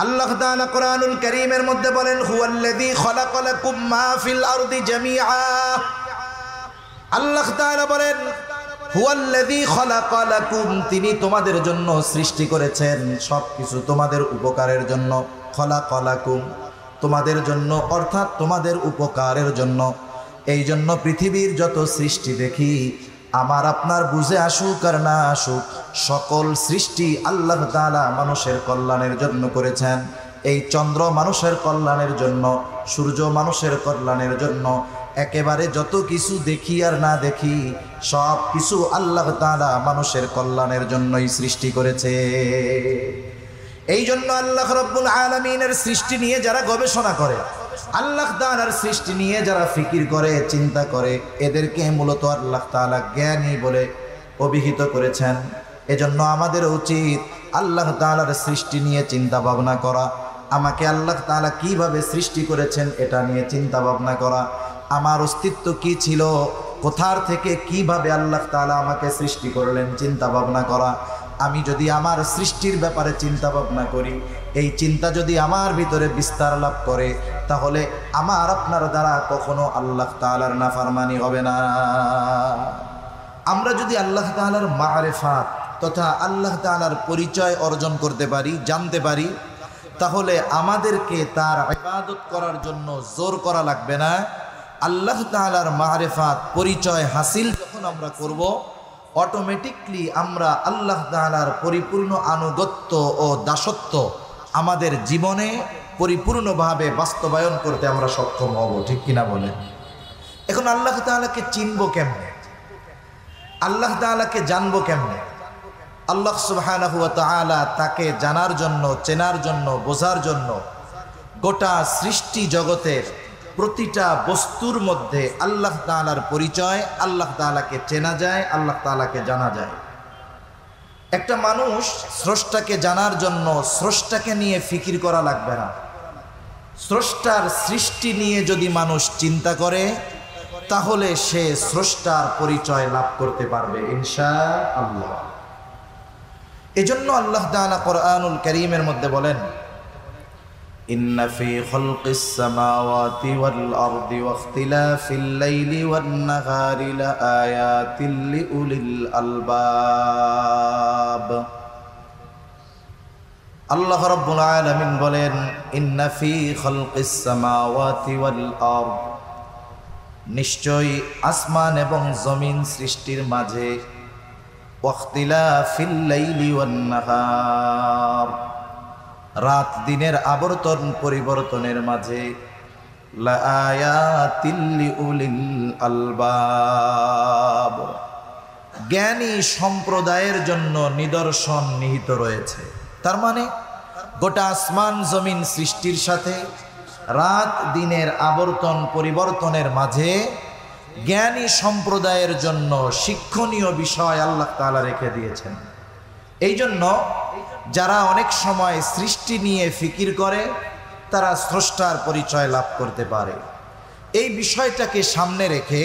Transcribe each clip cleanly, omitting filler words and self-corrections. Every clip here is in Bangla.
আল্লাহ তাআলা কোরআনুল কারীমের মধ্যে বলেন, হুয়াল্লাযী খালাকা লাকুম মা ফিল আরদি জামিআ। আল্লাহ তাআলা বলেন, হুয়াল্লাযী খালাকা লাকুম, তিনি তোমাদের জন্য সৃষ্টি করেছেন সবকিছু তোমাদের উপকারের জন্য। খালাকা লাকুম, তোমাদের জন্য, অর্থাৎ তোমাদের উপকারের জন্য। এই জন্য পৃথিবীর যত সৃষ্টি দেখি, আমার আপনার বুঝে আসুক আর না আসুক, সকল সৃষ্টি আল্লাহ তাআলা মানুষের কল্যাণের জন্য করেছেন। এই চন্দ্র মানুষের কল্যাণের জন্য, সূর্য মানুষের কল্যাণের জন্য। একেবারে যত কিছু দেখি আর না দেখি, সব কিছু আল্লাহ তাআলা মানুষের কল্যাণের জন্যই সৃষ্টি করেছে। এই জন্য আল্লাহ রাব্বুল আলামিনের সৃষ্টি নিয়ে যারা গবেষণা করে, আল্লাহ তাআলার সৃষ্টি নিয়ে যারা ফিকির করে, চিন্তা করে, এদেরকে মূলত আল্লাহ তাআলা জ্ঞানী বলে অভিহিত করেছেন। এজন্য আমাদের উচিত আল্লাহ তাআলার সৃষ্টি নিয়ে চিন্তা ভাবনা করা। আমাকে আল্লাহ তাআলা কিভাবে সৃষ্টি করেছেন এটা নিয়ে চিন্তা ভাবনা করা। আমার অস্তিত্ব কি ছিল, কোথার থেকে কিভাবে আল্লাহ তাআলা আমাকে সৃষ্টি করলেন, চিন্তা ভাবনা করা। আমি যদি আমার সৃষ্টির ব্যাপারে চিন্তা ভাবনা করি, এই চিন্তা যদি আমার ভিতরে বিস্তার লাভ করে, তাহলে আমার আপনার দ্বারা কখনো আল্লাহ তাআলার নাফরমানি হবে না। আমরা যদি আল্লাহ তাআলার মারিফাত তথা আল্লাহ তাআলার পরিচয় অর্জন করতে পারি, জানতে পারি, তাহলে আমাদেরকে তার ইবাদত করার জন্য জোর করা লাগবে না। আল্লাহ তাআলার মারিফাত পরিচয় হাসিল যখন আমরা করব, অটোমেটিকলি আমরা আল্লাহ তাআলার পরিপূর্ণ আনুগত্য ও দাসত্ব আমাদের জীবনে পরিপূর্ণভাবে বাস্তবায়ন করতে আমরা সক্ষম হব। ঠিক কিনা বলেন? এখন আল্লাহ তাআলাকে চিনব কেমনে, আল্লাহ তাআলাকে জানবো কেমনে? আল্লাহ সুবহানাহু ওয়া তাআলা তাকে জানার জন্য, চেনার জন্য, বোঝার জন্য গোটা সৃষ্টি জগতের প্রতিটা বস্তুর মধ্যে আল্লাহ তাআলার পরিচয়, আল্লাহ তাআলাকে চেনা যায়, আল্লাহ তাআলাকে জানা যায়। একটা মানুষ স্রষ্টাকে জানার জন্য স্রষ্টাকে নিয়ে ফিকির করা লাগবে না। স্রষ্টার সৃষ্টি নিয়ে যদি মানুষ চিন্তা করে, তাহলে সে স্রষ্টার পরিচয় লাভ করতে পারবে ইনশাআল্লাহ। এজন্য আল্লাহ তাআলা কোরআনুল কারীমের মধ্যে বলেন, ইন্না ফি খালকিস সামাওয়াতি ওয়াল আরদি ওয়াখতিলাফিল লাইলি ওয়ান নাহারি লাআয়াতিল লিউলিল আলবাব। আল্লাহ রাব্বুল আলামিন বলেন, ইন্না ফি খালকিস সামাওয়াতি ওয়াল আরদ, নিশ্চয়ই আসমান এবং জমিন সৃষ্টির মাঝে, ওয়াখতিলাফিল লাইলি ওয়ান নাহার, রাত দিনের আবর্তন পরিবর্তনের মাঝে, লাআয়াতিল লিউলিল আলবাব, জ্ঞানী সম্প্রদায়ের জন্য নিদর্শন নিহিত রয়েছে। তার মানে গোটা আসমান জমিন সৃষ্টির সাথে রাত দিনের আবর্তন পরিবর্তনের মাঝে জ্ঞানী সম্প্রদায়ের জন্য শিক্ষণীয় বিষয় আল্লাহ তাআলা রেখে দিয়েছেন। এই জন্য যারা অনেক সময় সৃষ্টি নিয়ে ফিকির করে, তারা স্রষ্টার পরিচয় লাভ করতে পারে। এই বিষয়টাকে সামনে রেখে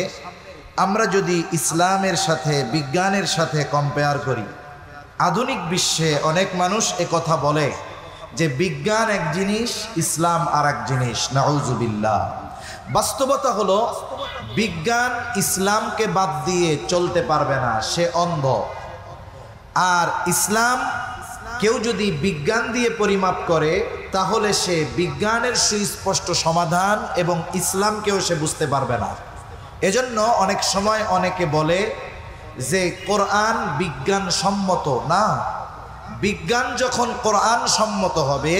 আমরা যদি ইসলামের সাথে, বিজ্ঞানের সাথে কম্পেয়ার করি, আধুনিক বিশ্বে অনেক মানুষ কথা বলে যে বিজ্ঞান এক জিনিস, ইসলাম আর এক জিনিস। নাউজুবিল্লাহ। বাস্তবতা হলো বিজ্ঞান ইসলামকে বাদ দিয়ে চলতে পারবে না, সে অন্ধ। আর ইসলাম কেউ যদি বিজ্ঞান দিয়ে পরিমাপ করে, তাহলে সে বিজ্ঞানের সুস্পষ্ট সমাধান এবং ইসলামকেও সে বুঝতে পারবে না। এজন্য অনেক সময় অনেকে বলে যে কোরআন বিজ্ঞান সম্মত না। বিজ্ঞান যখন কোরআন সম্মত হবে,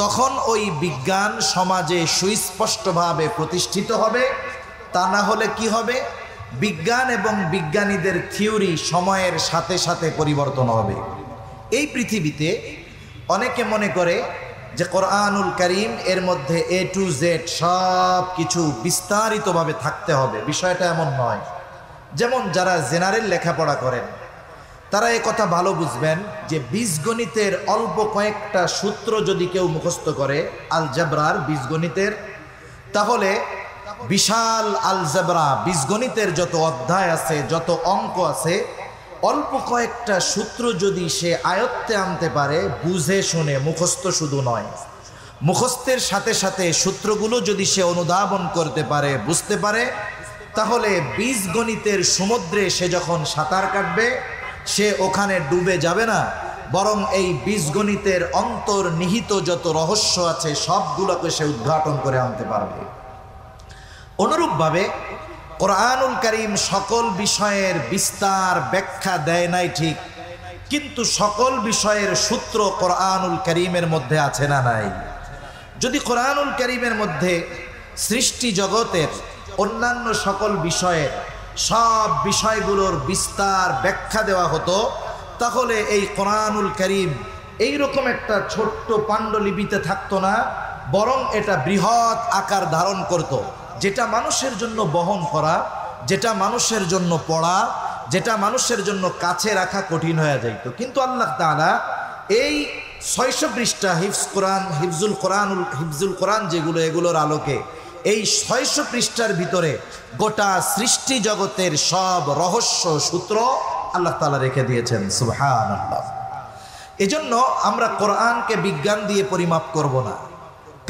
তখন ওই বিজ্ঞান সমাজে সুস্পষ্টভাবে প্রতিষ্ঠিত হবে। তা না হলে কি হবে? বিজ্ঞান এবং বিজ্ঞানীদের থিওরি সময়ের সাথে সাথে পরিবর্তন হবে। এই পৃথিবীতে অনেকে মনে করে যে কোরআনুল কারীম এর মধ্যে A to Z সব কিছু বিস্তারিতভাবে থাকতে হবে। বিষয়টা এমন নয়। যেমন যারা জেনারেল লেখাপড়া করেন, তারা এই কথা ভালো বুঝবেন যে বীজগণিতের অল্প কয়েকটা সূত্র যদি কেউ মুখস্থ করে, আলজাবরার বীজগণিতের, তাহলে বিশাল আলজাবরা বীজগণিতের যত অধ্যায় আছে, যত অঙ্ক আছে, অল্প কয়েকটা সূত্র যদি সে আয়ত্তে আনতে পারে, বুঝে শুনে, মুখস্থ শুধু নয়, মুখস্থের সাথে সাথে সূত্রগুলো যদি সে অনুধাবন করতে পারে, বুঝতে পারে, তাহলে বীজগণিতের সমুদ্রে সে যখন সাঁতার কাটবে সে ওখানে ডুবে যাবে না, বরং এই বীজগণিতের অন্তর্নিহিত যত রহস্য আছে সবগুলোকে সে উদ্ঘাটন করে আনতে পারবে। অনুরূপভাবে কোরআনুল কারীম সকল বিষয়ের বিস্তার ব্যাখ্যা দেয় নাই ঠিক, কিন্তু সকল বিষয়ের সূত্র কোরআনুল কারীমের মধ্যে আছে না নাই? যদি কোরআনুল কারীমের মধ্যে সৃষ্টি জগতের অন্যান্য সকল বিষয়ের সব বিষয়গুলোর বিস্তার ব্যাখ্যা দেওয়া হতো, তাহলে এই কোরআনুল কারীম এইরকম একটা ছোট্ট পাণ্ডুলিপিতে থাকতো না, বরং এটা বৃহৎ আকার ধারণ করত, যেটা মানুষের জন্য বহন করা, যেটা মানুষের জন্য পড়া, যেটা মানুষের জন্য কাছে রাখা কঠিন হয়ে যাইত। কিন্তু আল্লাহ তাআলা এই 600 পৃষ্ঠা হিফজুল কোরআন যেগুলো, এগুলোর আলোকে এই 600 পৃষ্ঠার ভিতরে গোটা সৃষ্টি জগতের সব রহস্য সূত্র আল্লাহ তাআলা রেখে দিয়েছেন। সুবহানাল্লাহ। এজন্য আমরা কোরআনকে বিজ্ঞান দিয়ে পরিমাপ করব না,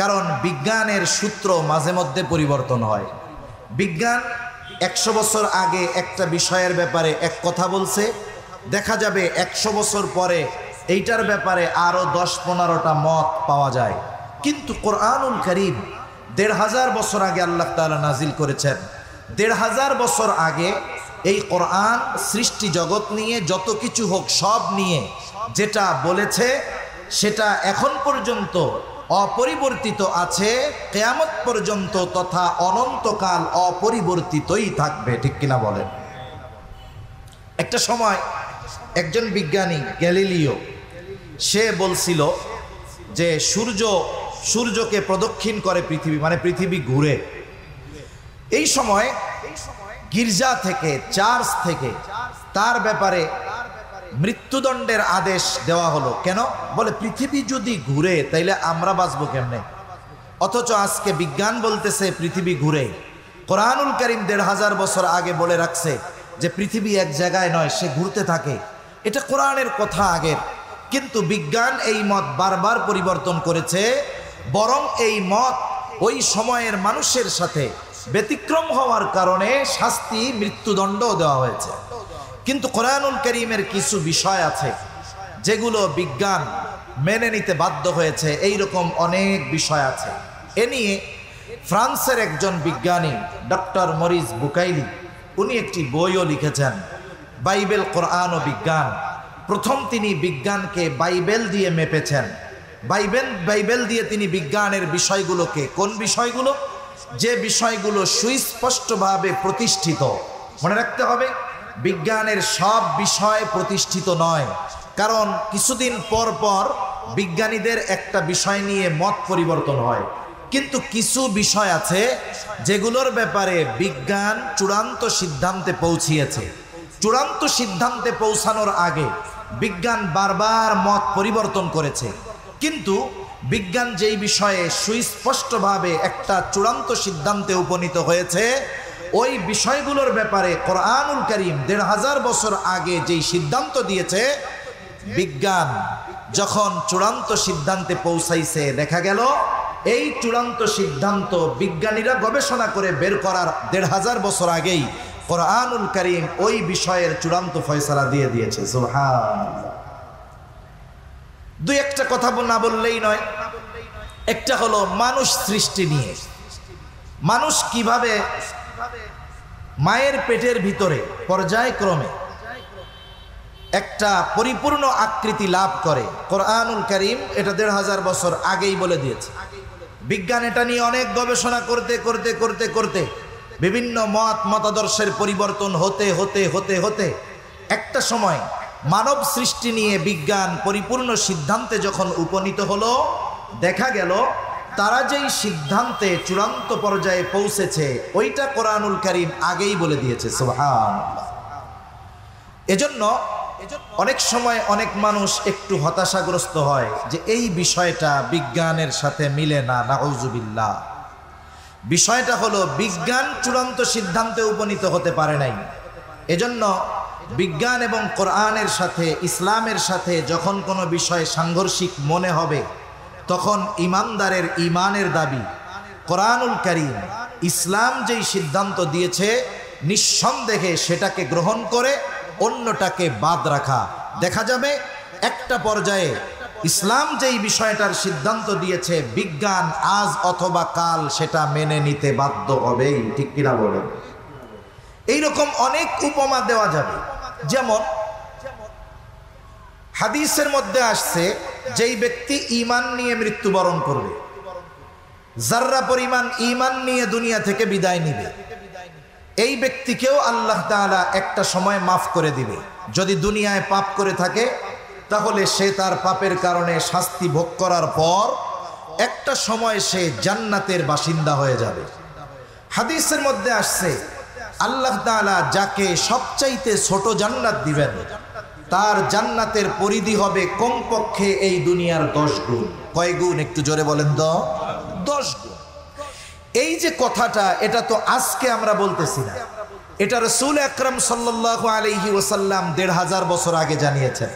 কারণ বিজ্ঞানের সূত্র মাঝে মধ্যে পরিবর্তন হয়। বিজ্ঞান 100 বছর আগে একটা বিষয়ের ব্যাপারে এক কথা বলছে, দেখা যাবে 100 বছর পরে এইটার ব্যাপারে আরও 10-15টা মত পাওয়া যায়। কিন্তু কোরআনুল কারীম 1500 বছর আগে আল্লাহ তাআলা নাজিল করেছেন। 1500 বছর আগে এই কোরআন সৃষ্টি জগৎ নিয়ে যত কিছু হোক সব নিয়ে যেটা বলেছে সেটা এখন পর্যন্ত অপরিবর্তিত আছে, কিয়ামত পর্যন্ত তথা অনন্তকাল অপরিবর্তিতই থাকবে। ঠিক কিনা বলেন? একটা সময় একজন বিজ্ঞানী গ্যালিলিও, সে বলছিল যে সূর্যকে প্রদক্ষিণ করে পৃথিবী, মানে পৃথিবী ঘুরে। এই সময় গির্জা থেকে, চার্চ থেকে তার ব্যাপারে মৃত্যুদণ্ডের আদেশ দেওয়া হলো। কেন? বলে পৃথিবী যদি ঘুরে তাইলে আমরা বাঁচবো কেমনে? অথচ আজকে বিজ্ঞান বলতেছে পৃথিবী ঘুরে। কোরআনুল কারীম 1500 বছর আগে বলে রাখছে যে পৃথিবী এক জায়গায় নয়, সে ঘুরতে থাকে। এটা কোরআনের কথা আগের, কিন্তু বিজ্ঞান এই মত বারবার পরিবর্তন করেছে, বরং এই মত ওই সময়ের মানুষের সাথে ব্যতিক্রম হওয়ার কারণে শাস্তি, মৃত্যুদণ্ডও দেওয়া হয়েছে। কিন্তু কোরআনুল কারীমের কিছু বিষয় আছে যেগুলো বিজ্ঞান মেনে নিতে বাধ্য হয়েছে, এইরকম অনেক বিষয় আছে। এ নিয়ে ফ্রান্সের একজন বিজ্ঞানী ডক্টর মরিস বুকাইলি, উনি একটি বইও লিখেছেন, বাইবেল, কোরআন ও বিজ্ঞান। প্রথম তিনি বিজ্ঞানকে বাইবেল দিয়ে মেপেছেন। বাইবেল দিয়ে তিনি বিজ্ঞানের বিষয়গুলোকে, কোন বিষয়গুলো? যে বিষয়গুলো সুস্পষ্টভাবে প্রতিষ্ঠিত। মনে রাখতে হবে, বিজ্ঞানের সব বিষয় প্রতিষ্ঠিত নয়, কারণ কিছুদিন পর পর বিজ্ঞানীদের একটা বিষয় নিয়ে মত পরিবর্তন হয়। কিন্তু কিছু বিষয় আছে যেগুলোর ব্যাপারে বিজ্ঞান চূড়ান্ত সিদ্ধান্তে পৌঁছিয়েছে। চূড়ান্ত সিদ্ধান্তে পৌঁছানোর আগে বিজ্ঞান বারবার মত পরিবর্তন করেছে, কিন্তু বিজ্ঞান যেই বিষয়ে সুস্পষ্টভাবে একটা চূড়ান্ত সিদ্ধান্তে উপনীত হয়েছে, ওই বিষয়গুলোর ব্যাপারে কোরআনুল কারীম 1500 বছর আগে যেই সিদ্ধান্ত দিয়েছে, বিজ্ঞান যখন চূড়ান্ত সিদ্ধান্তে পৌঁছাইছে, দেখা গেল এই চূড়ান্ত সিদ্ধান্ত বিজ্ঞানীরা গবেষণা করে বের করার 1500 বছর আগেই কোরআনুল কারীম ওই বিষয়ের চূড়ান্ত ফয়সালা দিয়ে দিয়েছে। সুবহানাল্লাহ। দুই একটা কথা না বললেই নয়। একটা হলো মানুষ সৃষ্টি নিয়ে, মানুষ কিভাবে মায়ের পেটের ভিতরে পর্যায়ক্রমে একটা পরিপূর্ণ আকৃতি লাভ করে, কোরআনুল কারীম এটা 1500 বছর আগেই বলে দিয়েছে। বিজ্ঞান এটা নিয়ে অনেক গবেষণা করতে করতে করতে করতে বিভিন্ন মতাদর্শের পরিবর্তন হতে হতে হতে হতে একটা সময় মানব সৃষ্টি নিয়ে বিজ্ঞান পরিপূর্ণ সিদ্ধান্তে যখন উপনীত হলো, দেখা গেল তারা যেই সিদ্ধান্তে চূড়ান্ত পর্যায়ে পৌঁছেছে ওইটা কোরআনুল কারীম আগেই বলে দিয়েছে। সুবহানাল্লাহ। এজন্য অনেক সময় অনেক মানুষ একটু হতাশাগ্রস্ত হয় যে এই বিষয়টা বিজ্ঞানের সাথে মিলে না। নাউজুবিল্লাহ। বিষয়টা হলো বিজ্ঞান চূড়ান্ত সিদ্ধান্তে উপনীত হতে পারে নাই। এজন্য বিজ্ঞান এবং কোরআনের সাথে, ইসলামের সাথে যখন কোনো বিষয় সাংঘর্ষিক মনে হবে, তখন ইমানদারের ইমানের দাবি কোরআনুল কারীম, ইসলাম যেই সিদ্ধান্ত দিয়েছে নিঃসন্দেহে সেটাকে গ্রহণ করে অন্যটাকে বাদ রাখা। দেখা যাবে একটা পর্যায়ে ইসলাম যেই বিষয়টার সিদ্ধান্ত দিয়েছে, বিজ্ঞান আজ অথবা কাল সেটা মেনে নিতে বাধ্য হবেই। ঠিক কিনা বলেন? এইরকম অনেক উপমা দেওয়া যাবে। যেমন হাদিসের মধ্যে আসছে, যেই ব্যক্তি ঈমান নিয়ে মৃত্যুবরণ করবে, যাররা পরিমাণ ঈমান নিয়ে দুনিয়া থেকে বিদায় নিবে, এই ব্যক্তিকেও আল্লাহ তাআলা একটা সময় মাফ করে দিবে। যদি দুনিয়ায় পাপ করে থাকে তাহলে সে তার পাপের কারণে শাস্তি ভোগ করার পর একটা সময় সে জান্নাতের বাসিন্দা হয়ে যাবে। হাদিসের মধ্যে আসছে, আল্লাহ তাআলা যাকে সবচাইতে ছোট জান্নাত দিবেন, তার জান্নাতের পরিধি হবে কমপক্ষে এই দুনিয়ার 10 গুণ। কয় গুণ? একটু জোরে বলেন তো। 10 গুণ। এই যে কথাটা, এটা তো আজকে আমরা বলতেছি না, এটা রাসূল আকরাম সাল্লাল্লাহু আলাইহি ওয়াসাল্লাম 1500 বছর আগে জানিয়েছেন।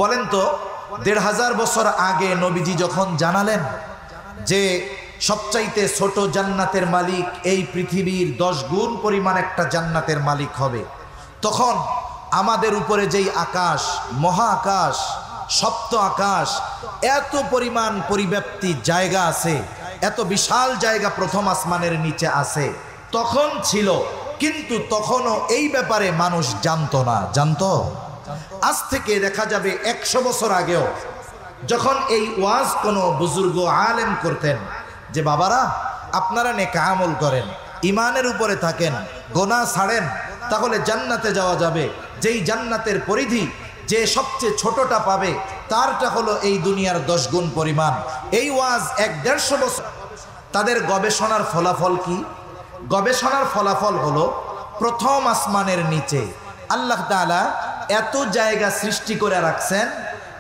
বলেন তো, 1500 বছর আগে নবীজি যখন জানালেন যে সবচাইতে ছোট জান্নাতের মালিক এই পৃথিবীর 10 গুণ পরিমাণ একটা জান্নাতের মালিক হবে, তখন আমাদের উপরে যেই আকাশ, মহা আকাশ, সপ্ত আকাশ, এত পরিমাণ পরিব্যাপ্তি জায়গা আছে, এত বিশাল জায়গা প্রথম আসমানের নিচে আছে, তখন ছিল। কিন্তু তখনও এই ব্যাপারে মানুষ জানতো না। জানতো? আজ থেকে দেখা যাবে 100 বছর আগেও যখন এই ওয়াজ কোনো বুজুর্গ আলেম করতেন যে বাবারা আপনারা নেক আমল করেন, ইমানের উপরে থাকেন, গোনাহ ছাড়েন, তাহলে জান্নাতে যাওয়া যাবে। যেই জান্নাতের পরিধি যে সবচেয়ে ছোটটা পাবে তারটা হলো এই দুনিয়ার 10 গুণ পরিমাণ। এই ওয়াজ 1-150 বছর। তাদের গবেষণার ফলাফল কি? গবেষণার ফলাফল হলো প্রথম আসমানের নিচে আল্লাহ তাআলা এত জায়গা সৃষ্টি করে রাখছেন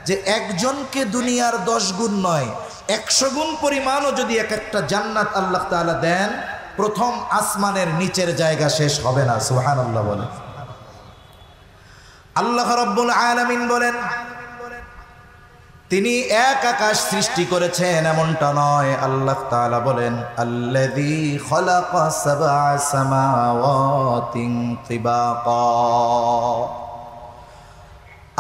যে একজনকে দুনিয়ার 10 গুণ নয়, 100 গুণ পরিমাণও যদি এক একটা জান্নাত আল্লাহ তাআলা দেন, প্রথম আসমানের নিচের জায়গা শেষ হবে না। সুবহানাল্লাহ বলেন। আল্লাহ রাব্বুল আলামিন বলেন, তিনি এক আকাশ সৃষ্টি করেছেন এমনটা নয়। আল্লাহ তাআলা বলেন, আল্লাযী খালাকা সাবআ সামাওয়াতিন তিবাকা।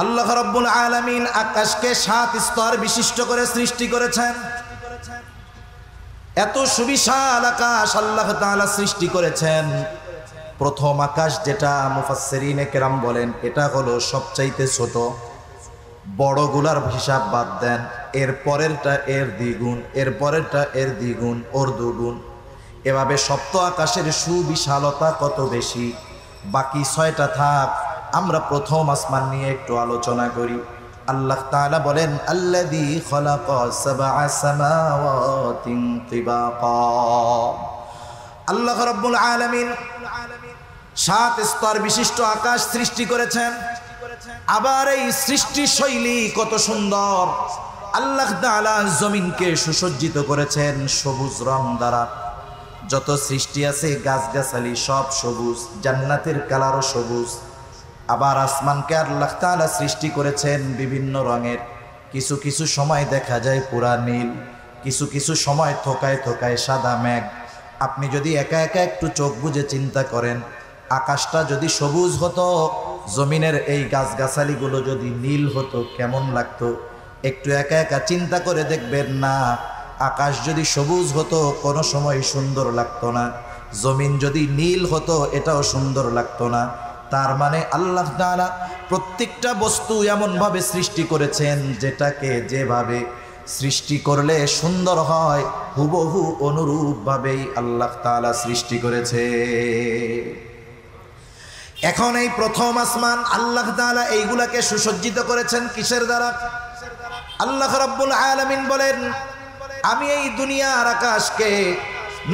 আল্লাহ রাব্বুল আলামিন আকাশকে 7 স্তর বিশিষ্ট করে সৃষ্টি করেছেন। এত সুবিশাল আকাশ আল্লাহ তাআলা সৃষ্টি করেছেন। প্রথম আকাশ যেটা মুফাসসিরিনে কেরাম বলেন এটা হলো সবচাইতে ছোট, বড়গুলার হিসাব বাদ দেন, এর পরেরটা এর দ্বিগুণ, এর পরেরটা এর দ্বিগুণ, ওর দুগুণ, এভাবে সপ্ত আকাশের সুবিশালতা কত বেশি। বাকি 6টা থাক, আমরা প্রথম আসমান নিয়ে একটু আলোচনা করি। আল্লাহ তাআলা বলেন, আল্লাযী খালাকা সাবআ সামাওয়াতিন তিবাকা। আল্লাহ রাব্বুল আলামিন 7 স্তর বিশিষ্ট আকাশ সৃষ্টি করেছেন। আবার এই সৃষ্টি শৈলী কত সুন্দর। আল্লাহ তাআলা জমিনকে সুসজ্জিত করেছেন সবুজ রং দ্বারা। যত সৃষ্টি আছে গাছগাছালি সব সবুজ, জান্নাতের কালারও সবুজ। আবার আসমানকে আল্লাহ তাআলা সৃষ্টি করেছেন বিভিন্ন রঙের। কিছু কিছু সময় দেখা যায় পুরা নীল, কিছু কিছু সময় থোকায় থোকায় সাদা মেঘ। আপনি যদি একা একা একটু চোখ বুজে চিন্তা করেন, আকাশটা যদি সবুজ হতো, জমিনের এই গাছগাছালিগুলো যদি নীল হতো কেমন লাগতো? একটু একা একা চিন্তা করে দেখবেন না। আকাশ যদি সবুজ হতো কোনো সময় সুন্দর লাগতো না, জমিন যদি নীল হতো এটাও সুন্দর লাগতো না। তার মানে আল্লাহ তাআলা প্রত্যেকটা বস্তু এমনভাবে সৃষ্টি করেছেন যেটাকে যেভাবে সৃষ্টি করলে সুন্দর হয় হুবহু অনুরূপভাবেই আল্লাহ তাআলা সৃষ্টি করেছে। এখন এই প্রথম আসমান আল্লাহ তাআলা এইগুলাকে সুসজ্জিত করেছেন কিসের দ্বারা? আল্লাহ রাব্বুল আলামিন বলেন, আমি এই দুনিয়ার আকাশকে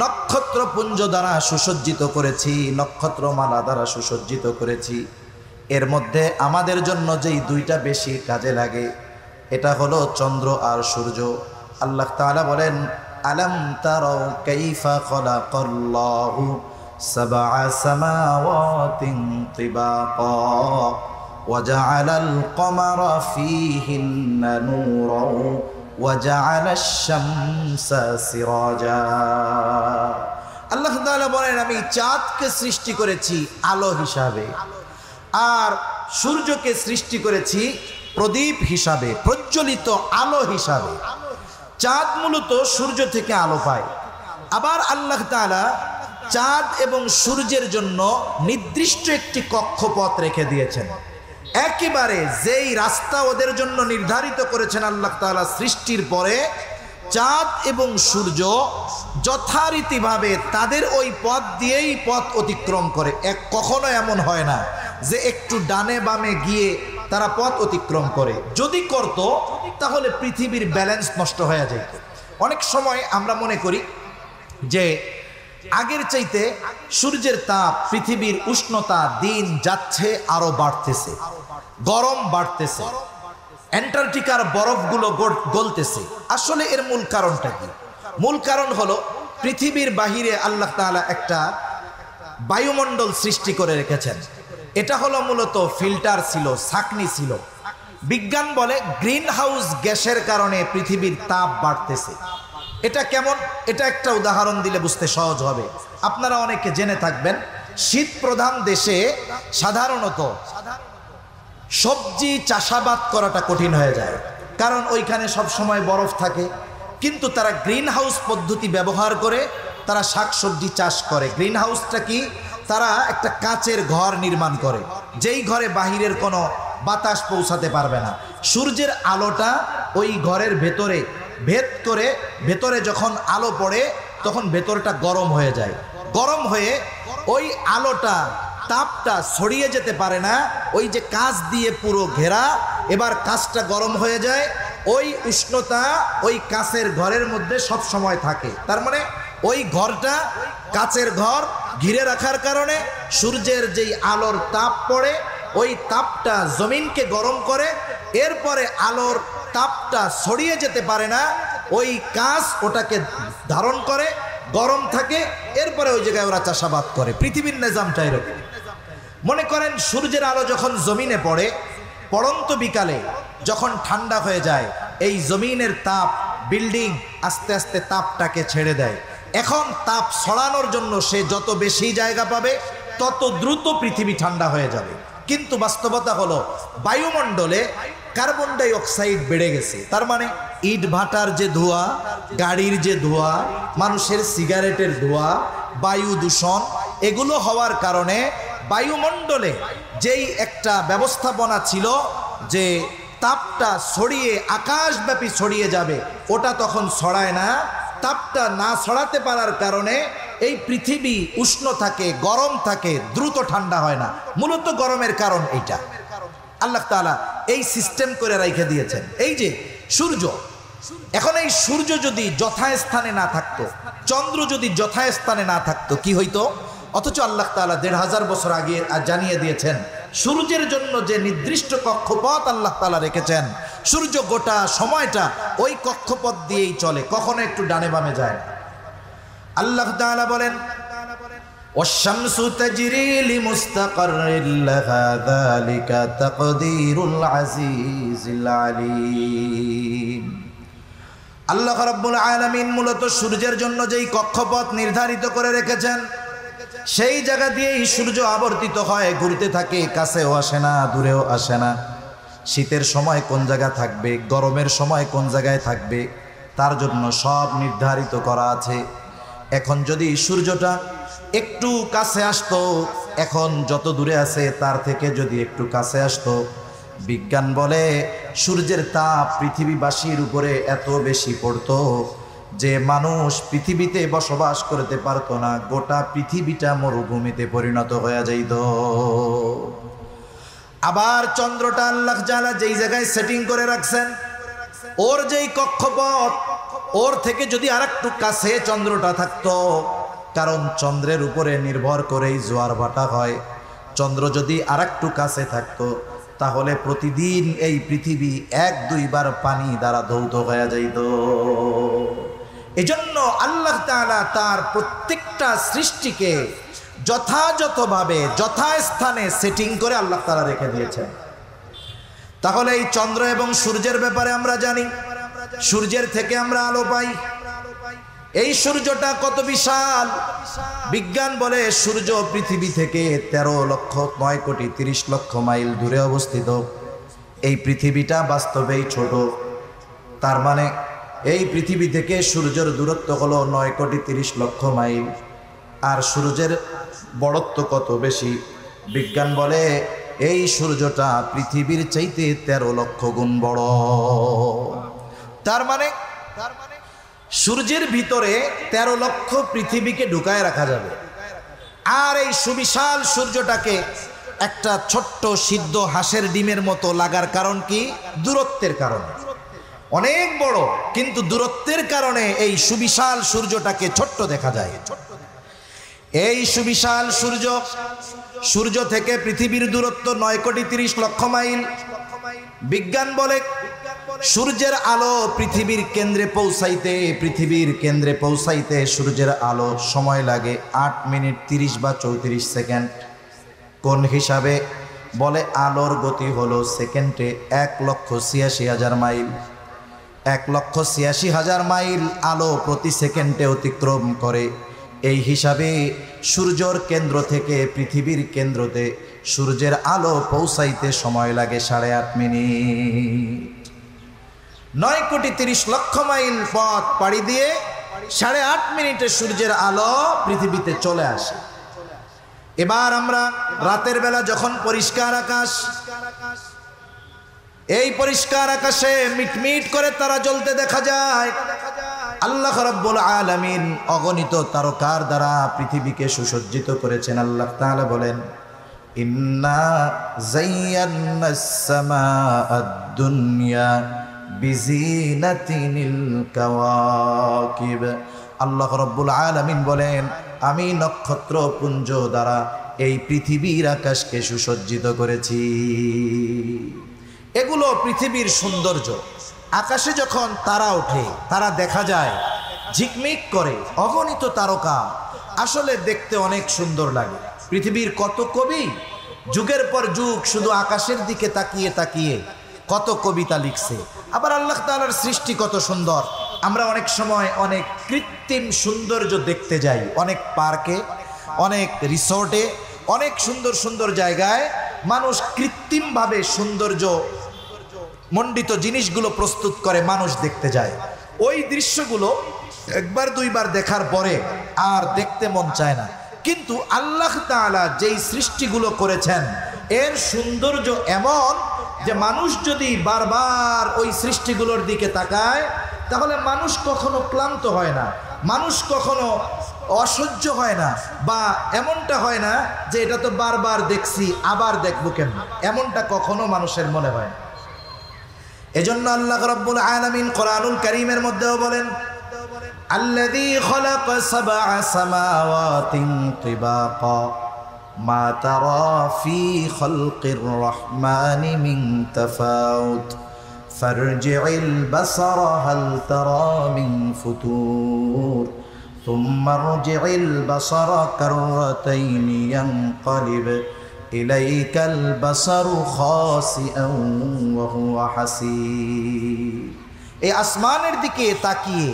নক্ষত্রপুঞ্জ দ্বারা সুসজ্জিত করেছি, নক্ষত্রমালা দ্বারা সুসজ্জিত করেছি। এর মধ্যে আমাদের জন্য যেই 2টা বেশি কাজে লাগে এটা হলো চন্দ্র আর সূর্য। আল্লাহ তাআলা বলেন, আলাম তারাউ কাইফা খালাকাল্লাহু سبع سماوات طباقا وجعل القمر فيهن نورا وجعل الشمس سراجا আল্লাহ তাআলা বলেন আমি চাঁদকে সৃষ্টি করেছি আলো হিসাবে আর সূর্যকে সৃষ্টি করেছি প্রদীপ হিসাবে, প্রজ্বলিত আলো হিসাবে। চাঁদ মূলত সূর্য থেকে আলো পায়। আবার আল্লাহ তাআলা চাঁদ এবং সূর্যের জন্য নির্দিষ্ট একটি কক্ষপথ রেখে দিয়েছেন। একেবারে যেই রাস্তা ওদের জন্য নির্ধারিত করেছেন আল্লাহ তাআলা সৃষ্টির পরে, চাঁদ এবং সূর্য যথারীতিভাবে তাদের ওই পথ দিয়েই পথ অতিক্রম করে। কখনো এমন হয় না যে একটু ডানে বামে গিয়ে তারা পথ অতিক্রম করে। যদি করত তাহলে পৃথিবীর ব্যালেন্স নষ্ট হয়ে যেত। অনেক সময় আমরা মনে করি যে আগের চাইতে সূর্যের তাপ, পৃথিবীর উষ্ণতা দিন যাচ্ছে আরো বাড়তেছে, গরম বাড়তেছে, অ্যান্টার্কটিকার বরফগুলো গলতেছে। আসলে এর মূল কারণটা কি? মূল কারণ হলো পৃথিবীর বাহিরে আল্লাহ তাআলা একটা বায়ুমণ্ডল সৃষ্টি করে রেখেছেন। এটা হলো মূলত ফিল্টার ছিল, ছাঁকনি ছিল। বিজ্ঞান বলে গ্রিন হাউস গ্যাসের কারণে পৃথিবীর তাপ বাড়তেছে। এটা কেমন? এটা একটা উদাহরণ দিলে বুঝতে সহজ হবে। আপনারা অনেকে জেনে থাকবেন, শীত প্রধান দেশে সাধারণত সবজি চাষাবাদ করাটা কঠিন হয়ে যায়, কারণ ওইখানে সব সময় বরফ থাকে। কিন্তু তারা গ্রিন হাউস পদ্ধতি ব্যবহার করে তারা শাকসবজি চাষ করে। গ্রিন হাউসটা কি? তারা একটা কাচের ঘর নির্মাণ করে, যেই ঘরে বাহিরের কোনো বাতাস পৌঁছাতে পারবে না। সূর্যের আলোটা ওই ঘরের ভেতরে ভেদ করে, ভেতরে যখন আলো পড়ে তখন ভেতরটা গরম হয়ে যায়। গরম হয়ে ওই আলোটা, তাপটা ছড়িয়ে যেতে পারে না। ওই যে কাঁচ দিয়ে পুরো ঘেরা, এবার কাঁচটা গরম হয়ে যায়, ওই উষ্ণতা ওই কাঁচের ঘরের মধ্যে সব সময় থাকে। তার মানে ওই ঘরটা, কাঁচের ঘর ঘিরে রাখার কারণে সূর্যের যেই আলোর তাপ পড়ে, ওই তাপটা জমিনকে গরম করে। এরপরে আলোর তাপটা ছড়িয়ে যেতে পারে না, ওই কাঁচ ওটাকে ধারণ করে, গরম থাকে। এরপরে ওই জায়গায় ওরা চাষাবাদ করে। পৃথিবীর নিজামটা এরকম। মনে করেন সূর্যের আলো যখন জমিনে পড়ে, পড়ন্ত বিকালে যখন ঠান্ডা হয়ে যায়, এই জমিনের তাপ, বিল্ডিং আস্তে আস্তে তাপটাকে ছেড়ে দেয়। এখন তাপ ছড়ানোর জন্য সে যত বেশি জায়গা পাবে তত দ্রুত পৃথিবী ঠান্ডা হয়ে যাবে। কিন্তু বাস্তবতা হলো বায়ুমণ্ডলে কার্বন ডাই অক্সাইড বেড়ে গেছে। তার মানে ইট ভাটার যে ধোঁয়া, গাড়ির যে ধোঁয়া, মানুষের সিগারেটের ধোঁয়া, বায়ু দূষণ, এগুলো হওয়ার কারণে বায়ুমণ্ডলে যেই একটা ব্যবস্থাপনা ছিল যে তাপটা ছড়িয়ে আকাশব্যাপী ছড়িয়ে যাবে, ওটা তখন ছড়ায় না। তাপটা না ছড়াতে পারার কারণে এই পৃথিবী উষ্ণ থাকে, গরম থাকে, দ্রুত ঠান্ডা হয় না। মূলত গরমের কারণ এইটা। আল্লাহ তাআলা এই সিস্টেম করে রেখে দিয়েছেন। এই যে সূর্য, এখন এই সূর্য যদি যথাস্থানে না থাকতো, চন্দ্র যদি যথাস্থানে না থাকতো, কি হইতো? অথচ আল্লাহ তাআলা ১৫০০ বছর আগে জানিয়ে দিয়েছেন সূর্যের জন্য যে নির্দিষ্ট কক্ষপথ আল্লাহ তাআলা রেখেছেন, সূর্য গোটা সময়টা ওই কক্ষপথ দিয়েই চলে, কখনো একটু ডানে বামে যায় না। আল্লাহ তাআলা বলেন ওয়াশ-শামসু তাজরি লিমুস্তাকাররিন লাহা যালিকা তাকদীরুল আজিজিল আলীম। আল্লাহ রাব্বুল আলামিন মূলত সূর্যের জন্য যেই কক্ষপথ নির্ধারিত করে রেখেছেন, সেই জায়গা দিয়েই সূর্য আবর্তিত হয়, ঘুরতে থাকে, কাছেও আসে না, দূরেও আসে না। শীতের সময় কোন জায়গা থাকবে, গরমের সময় কোন জায়গায় থাকবে, তার জন্য সব নির্ধারিত করা আছে। এখন যদি সূর্যটা একটু কাছে আসতো, এখন যত দূরে আছে তার থেকে যদি একটু কাছে আসতো, বিজ্ঞান বলে সূর্যের তাপ পৃথিবীবাসীর উপরে এত বেশি পড়তো যে মানুষ পৃথিবীতে বসবাস করতে পারতো না, গোটা পৃথিবীটা মরুভূমিতে পরিণত হয়ে যাইত। আবার চন্দ্রটা আল্লাহ তাআলা যেই জায়গায় সেটিং করে রাখছেন, ওর যেই কক্ষপথ, ওর থেকে যদি আরেকটু কাছে চন্দ্রটা থাকতো, কারণ চন্দ্রের উপরে নির্ভর করেই জোয়ার ভাটা হয়, চন্দ্র যদি আরেকটু কাছে থাকতো তাহলে প্রতিদিন এই পৃথিবী ১-২ বার পানি দ্বারা ধৌত হয়ে যাইত। এজন্য আল্লাহ তাআলা তার প্রত্যেকটা সৃষ্টিকে যথাযথভাবে যথাস্থানে সেটিং করে আল্লাহ তাআলা রেখে দিয়েছেন। তাহলে এই চন্দ্র এবং সূর্যের ব্যাপারে আমরা জানি, সূর্যের থেকে আমরা আলো পাই। এই সূর্যটা কত বিশাল! বিজ্ঞান বলে সূর্য পৃথিবী থেকে 13,09,30,00,000 মাইল দূরে অবস্থিত। এই পৃথিবীটা বাস্তবেই ছোট। তার মানে এই পৃথিবী থেকে সূর্যের দূরত্ব হলো 9,30,00,000 মাইল। আর সূর্যের বড়ত্ব কত বেশি? বিজ্ঞান বলে এই সূর্যটা পৃথিবীর চাইতে 13 লক্ষ গুণ বড়। তার মানে সূর্যের ভিতরে 13 লক্ষ পৃথিবীকে ঢুকায় রাখা যাবে। আর এই সুবিশাল সূর্যটাকে একটা ছোট্ট সিদ্ধ হাঁসের ডিমের মতো লাগার কারণ কি? দূরত্বের কারণে। অনেক বড়, কিন্তু দূরত্বের কারণে এই সুবিশাল সূর্যটাকে ছোট্ট দেখা যায়। এই সুবিশাল সূর্য থেকে পৃথিবীর দূরত্ব 9,30,00,000 মাইল। বিজ্ঞান বলে সূর্যের আলো পৃথিবীর কেন্দ্রে পৌঁছাইতে সূর্যের আলো সময় লাগে 8 মিনিট 30 বা 34 সেকেন্ড। কোন হিসাবে? বলে আলোর গতি হলো সেকেন্ডে 1,86,000 মাইল। 1,86,000 মাইল আলো প্রতি সেকেন্ডে অতিক্রম করে। এই হিসাবে সূর্যের কেন্দ্র থেকে পৃথিবীর কেন্দ্রতে সূর্যের আলো পৌঁছাইতে সময় লাগে 8.5 মিনিট। 9,30,00,000 মাইল পথ পাড়ি দিয়ে 8.5 মিনিটে সূর্যের আলো পৃথিবীতে চলে আসে। এবার আমরা রাতের বেলা যখন পরিষ্কার আকাশ, এই পরিষ্কার আকাশে মিটমিট করে তারা জ্বলতে দেখা যায়। আল্লাহ রাব্বুল আলামিন অগণিত তারকার দ্বারা পৃথিবীকে সুসজ্জিত করেছেন। আল্লাহ তাআলা বলেন, ইন্না যায়্যানাস সামাআদ দুনিয়া বিজিনাতিনিল কাওয়াকিব। আল্লাহ রাব্বুল আলামিন বলেন, আমি নক্ষত্রপুঞ্জ দ্বারা এই পৃথিবীর আকাশকে সুসজ্জিত করেছি। এগুলো পৃথিবীর সৌন্দর্য। আকাশে যখন তারা ওঠে, তারা দেখা যায় ঝিকমিক করে, অগণিত তারকা। আসলে দেখতে অনেক সুন্দর লাগে। পৃথিবীর কত কবি যুগের পর যুগ শুধু আকাশের দিকে তাকিয়ে তাকিয়ে কত কবিতা লিখছে। আবার আল্লাহ তাআলার সৃষ্টি কত সুন্দর। আমরা অনেক সময় অনেক কৃত্রিম সৌন্দর্য দেখতে যাই, অনেক পার্কে, অনেক রিসোর্টে, অনেক সুন্দর সুন্দর জায়গায় মানুষ কৃত্রিমভাবে সৌন্দর্য মণ্ডিত জিনিসগুলো প্রস্তুত করে মানুষ দেখতে যায়। ওই দৃশ্যগুলো একবার দুইবার দেখার পরে আর দেখতে মন চায় না। কিন্তু আল্লাহ তাআলা যেই সৃষ্টিগুলো করেছেন এর সৌন্দর্য এমন যে মানুষ যদি বারবার ওই সৃষ্টিগুলোর দিকে তাকায় তাহলে মানুষ কখনো ক্লান্ত হয় না, মানুষ কখনো অসহ্য হয় না, বা এমনটা হয় না যে এটা তো বারবার দেখছি আবার দেখবো কেন, এমনটা কখনো মানুষের মনে হয় না। এজন্য আল্লাহ রাব্বুল আলামিন কোরআনুল কারীমের মধ্যেও বলেন, আল্লাযী খালাকা সাবআ সামাওয়াতিন তিবাকা মা তারা ফি খালকির রহমানি মিন তাফাউত ফারজি'ল বাসারা হাল তারা মিন ফুতুর ثم ارجع البصر كرتين ينقلب إليك البصر خاسئا وهو حسير। এই আসমানের দিকে তাকিয়ে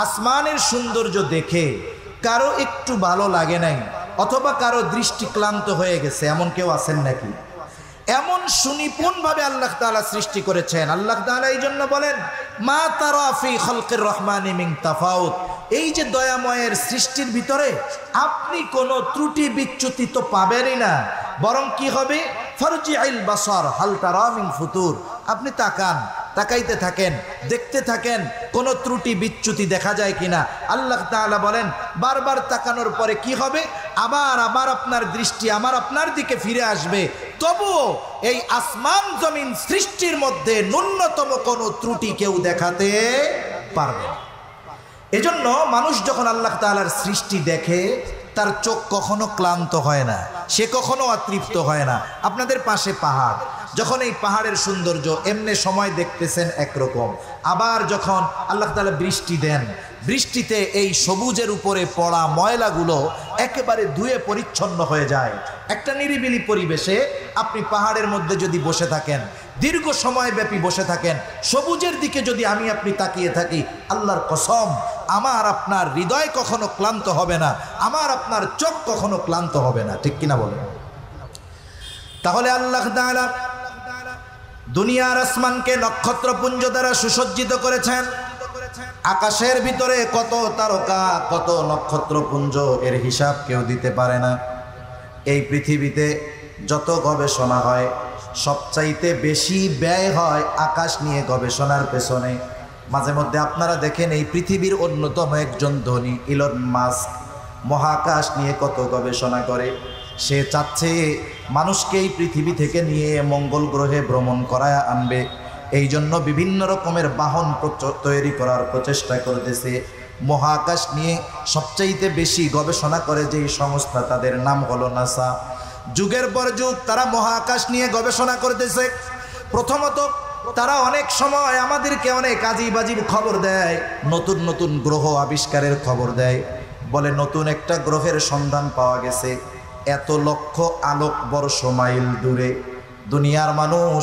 আসমানের সৌন্দর্য দেখে কারো একটু ভালো লাগে নাই অথবা কারো দৃষ্টি ক্লান্ত হয়ে গেছে, এমন কেউ আছেন নাকি? এমন সুনিপুণভাবে আল্লাহ তাআলা সৃষ্টি করেছেন। আল্লাহ তাআলা এই জন্য বলেন, মা তারা ফি খালকির রহমানি মিন তাফাউত। এই যে দয়াময়ের সৃষ্টির ভিতরে আপনি কোনো ত্রুটি বিচ্যুতি তো পাবেনই না, বরং কি হবে? ফারজি'ল বাসার হাল তারা মিন ফুতুর। আপনি তাকান, তাকাইতে থাকেন, দেখতে থাকেন কোনো ত্রুটি বিচ্যুতি দেখা যায় কিনা। আল্লাহ তাআলা বলেন, বারবার তাকানোর পরে কি হবে? আবার আপনার দৃষ্টি আপনার দিকে ফিরে আসবে। তবুও এই আসমান জমিন সৃষ্টির মধ্যে ন্যূনতম কোনো ত্রুটি কেউ দেখাতে পারবে না। এজন্য মানুষ যখন আল্লাহ তাআলার সৃষ্টি দেখে তার চোখ কখনো ক্লান্ত হয় না, সে কখনো অতৃপ্ত হয় না। আপনাদের পাশে পাহাড়, যখন এই পাহাড়ের সৌন্দর্য এমনি সময় দেখতেছেন একরকম, আবার যখন আল্লাহ তাআলা বৃষ্টি দেন, বৃষ্টিতে এই সবুজের উপরে পড়া ময়লাগুলো একেবারে ধুয়ে পরিচ্ছন্ন হয়ে যায়। একটা নিরিবিলি পরিবেশে আপনি পাহাড়ের মধ্যে যদি বসে থাকেন, দীর্ঘ সময় ব্যাপী বসে থাকেন, সবুজের দিকে যদি আমি আপনি তাকিয়ে থাকি, আল্লাহর কসম আমার আপনার হৃদয় কখনো ক্লান্ত হবে না, আমার আপনার চোখ কখনো ক্লান্ত হবে না। ঠিক কিনা বলেন? তাহলে আল্লাহ তাআলা দুনিয়ার আসমানকে নক্ষত্রপুঞ্জ দ্বারা সুসজ্জিত করেছেন। আকাশের ভিতরে কত তারকা, কত নক্ষত্রপুঞ্জ, এর হিসাব কেউ দিতে পারে না। এই পৃথিবীতে যত গবেষণা হয়, সবচাইতে বেশি ব্যয় হয় আকাশ নিয়ে গবেষণার পেছনে। মাঝে মধ্যে আপনারা দেখেন এই পৃথিবীর অন্যতম একজন ধনী ইলন মাস্ক মহাকাশ নিয়ে কত গবেষণা করে। সে চাচ্ছে মানুষকে এই পৃথিবী থেকে নিয়ে মঙ্গল গ্রহে ভ্রমণ করায় আনবে। এই জন্য বিভিন্ন রকমের বাহন তৈরি করার প্রচেষ্টা করতেছে। মহাকাশ নিয়ে সবচাইতে বেশি গবেষণা করে যেই সংস্থা, তাদের নাম হলো নাসা। যুগের পর যুগ তারা মহাকাশ নিয়ে গবেষণা করতেছে। প্রথমত তারা অনেক সময় আমাদেরকে অনেক আজীব আজীব খবর দেয়, নতুন নতুন গ্রহ আবিষ্কারের খবর দেয়। বলে নতুন একটা গ্রহের সন্ধান পাওয়া গেছে এত লক্ষ আলোক বর্ষ মাইল দূরে। দুনিয়ার মানুষ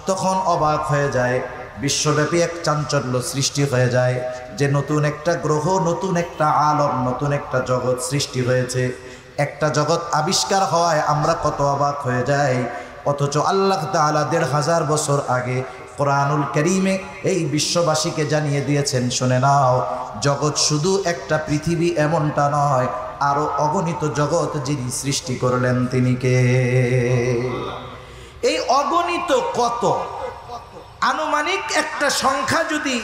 তখন অবাক হয়ে যায়, বিশ্বব্যাপী এক চাঞ্চল্য সৃষ্টি হয়ে যায় যে নতুন একটা গ্রহ, নতুন একটা আলম, নতুন একটা জগৎ সৃষ্টি হয়েছে। একটা জগৎ আবিষ্কার হওয়ায় আমরা কত অবাক হয়ে যাই। অথচ আল্লাহ তাআলা ১৫০০ বছর আগে কোরআনুল কারীমে এই বিশ্ববাসীকে জানিয়ে দিয়েছেন, শুনে নাও, জগৎ শুধু একটা পৃথিবী এমনটা নয়, আরো অগণিত জগৎ যিনি সৃষ্টি করলেন তিনি কে? এই অগণিত কত, আনুমানিক একটা সংখ্যা যদি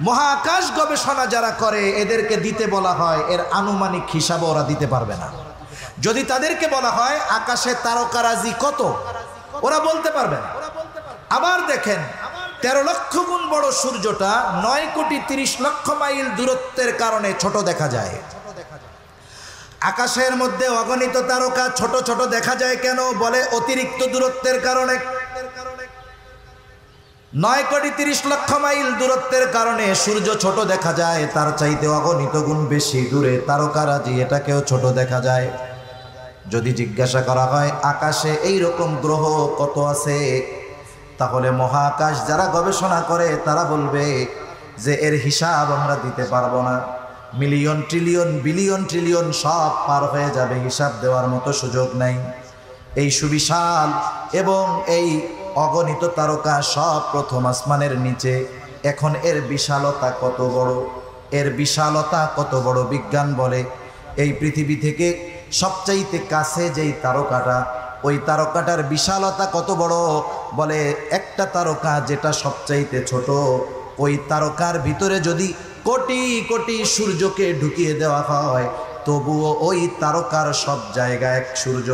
মহাকাশ গবেষণা যারা করে এদেরকে দিতে বলা হয়, এর আনুমানিক হিসাব ওরা দিতে পারবে না। যদি তাদেরকে বলা হয় আকাশে তারকারাজি কত, ওরা বলতে পারবে না। আবার দেখেন 13 লক্ষ গুণ বড় সূর্যটা 9,30,00,000 মাইল দূরত্বের কারণে ছোট দেখা যায়। আকাশের মধ্যে অগণিত তারকা ছোট ছোট দেখা যায় কেন? বলে অতিরিক্ত দূরত্বের কারণে। 9,30,00,000 মাইল দূরত্বের কারণে সূর্য ছোট দেখা যায়, তার চাইতে অগণিত গুণ বেশি দূরে তারকারাজি, এটাকেও ছোট দেখা যায়। যদি জিজ্ঞাসা করা হয় আকাশে এই রকম গ্রহ কত আছে, তাহলে মহাকাশ যারা গবেষণা করে তারা বলবে যে এর হিসাব আমরা দিতে পারবো না। মিলিয়ন ট্রিলিয়ন বিলিয়ন ট্রিলিয়ন সব পার হয়ে যাবে, হিসাব দেওয়ার মতো সুযোগ নাই। এই সুবিশাল এবং এই অগণিত তারকা সব প্রথম আসমানের নিচে। এখন এর বিশালতা কত বড়, এর বিশালতা কত বড়, বিজ্ঞান বলে এই পৃথিবী থেকে সবচাইতে কাছে যেই তারকাটা, ওই তারকাটার বিশালতা কত বড়। বলে একটা তারকা যেটা সবচাইতে ছোট, ওই তারকার ভিতরে যদি কোটি কোটি সূর্যকে ঢুকিয়ে দেওয়া হয়, তবুও ওই তারকার সব জায়গায় সূর্য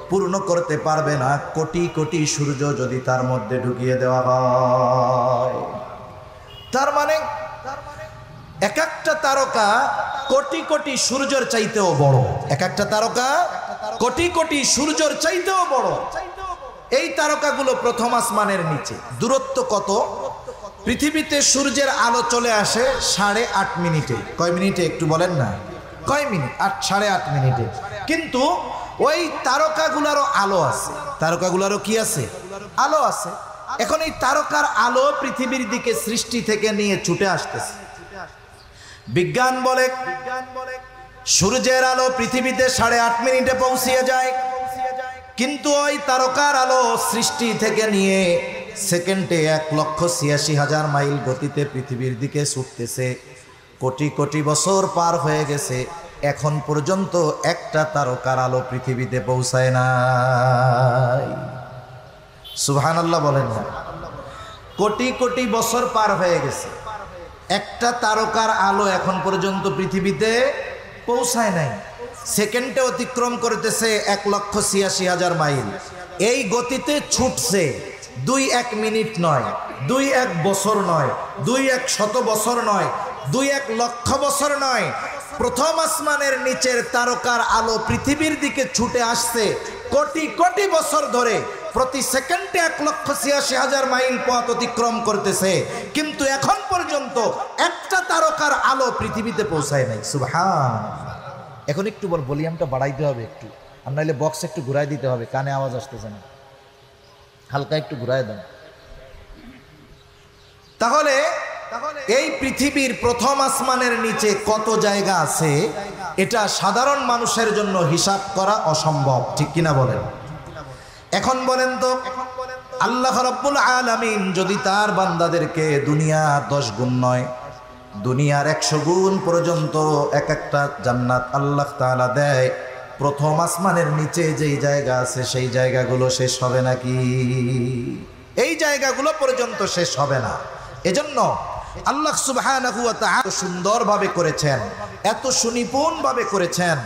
পূর্ণ করতে পারবে না। কোটি কোটি সূর্য যদি তার মধ্যে ঢুকিয়ে দেওয়া হয়, তার মানে এক একটা তারকা কোটি কোটি সূর্যের চাইতেও বড়। এক একটা তারকা কোটি কোটি সূর্যের চাইতেও বড়। এই তারকাগুলো প্রথম আসমানের নিচে। দূরত্ব কত? পৃথিবীতে সূর্যের আলো চলে আসে 8.5 মিনিটে। কয় মিনিটে একটু বলেন না? কয় মিনিট? 8.5 মিনিটে। কিন্তু ওই তারকাগুলোরও আলো আছে। তারকাগুলোরও কি আছে? আলো আছে। এখন এই তারকার আলো পৃথিবীর দিকে সৃষ্টি থেকে নিয়ে ছুটে আসতেছে। বিজ্ঞান বলে সূর্যের আলো পৃথিবীতে 8.5 মিনিটে পৌঁছিয়ে যায়, কিন্তু ওই তারকার আলো সৃষ্টি থেকে নিয়ে সেকেন্ডে 1,86,000 মাইল গতিতে পৃথিবীর দিকে ছুটতেছে। কোটি কোটি বছর পার হয়ে গেছে, এখন পর্যন্ত একটা তারকার আলো পৃথিবীতে পৌঁছায় নাই। সুবহানাল্লাহ বলেন না? কোটি কোটি বছর পার হয়ে গেছে, একটা তারকার আলো এখন পর্যন্ত পৃথিবীতে পৌঁছায় নাই। সেকেন্ডে অতিক্রম করতেছে 1,86,000 মাইল। এই গতিতে ছুটছে। 2-1 মিনিট নয়, 2-1 বছর নয়, 2-1 শত বছর নয়, 2-1 লক্ষ বছর নয়। প্রথম আসমানের নিচের তারকার আলো পৃথিবীর দিকে ছুটে আসছে কোটি কোটি বছর ধরে। প্রতি সেকেন্ডে 1,86,000 মাইল পথ অতিক্রম করতেছে, কিন্তু এখন পর্যন্ত একটা তারকার আলো পৃথিবীতে পৌঁছায় নাই। সুবহানাল্লাহ। এখন একটু ভলিউমটা বাড়াইতে হবে একটু, আর নাহলে বক্স একটু ঘুরাই দিতে হবে, কানে আওয়াজ আসতেছে না, হালকা একটু ঘুরাই দেন। তাহলে এই পৃথিবীর প্রথম আসমানের নিচে কত জায়গা আছে এটা সাধারণ মানুষের জন্য হিসাব করা অসম্ভব, ঠিক কিনা বলেন? এখন বলেন তো, আল্লাহ রাব্বুল আলামিন যদি তার বান্দাদেরকে দুনিয়ার 10 গুণ নয়, দুনিয়ার 100 গুণ পর্যন্ত এক একটা জান্নাত আল্লাহ তাআলা দেয়, প্রথম আসমানের নিচে যেই জায়গা আছে সেই জায়গাগুলো শেষ হবে নাকি? এই জায়গাগুলো পর্যন্ত শেষ হবে না। এজন্য আল্লাহ সুবহানাহু ওয়া তাআলা সুন্দরভাবে করেছেন, এত সুনিপুণভাবে করেছেন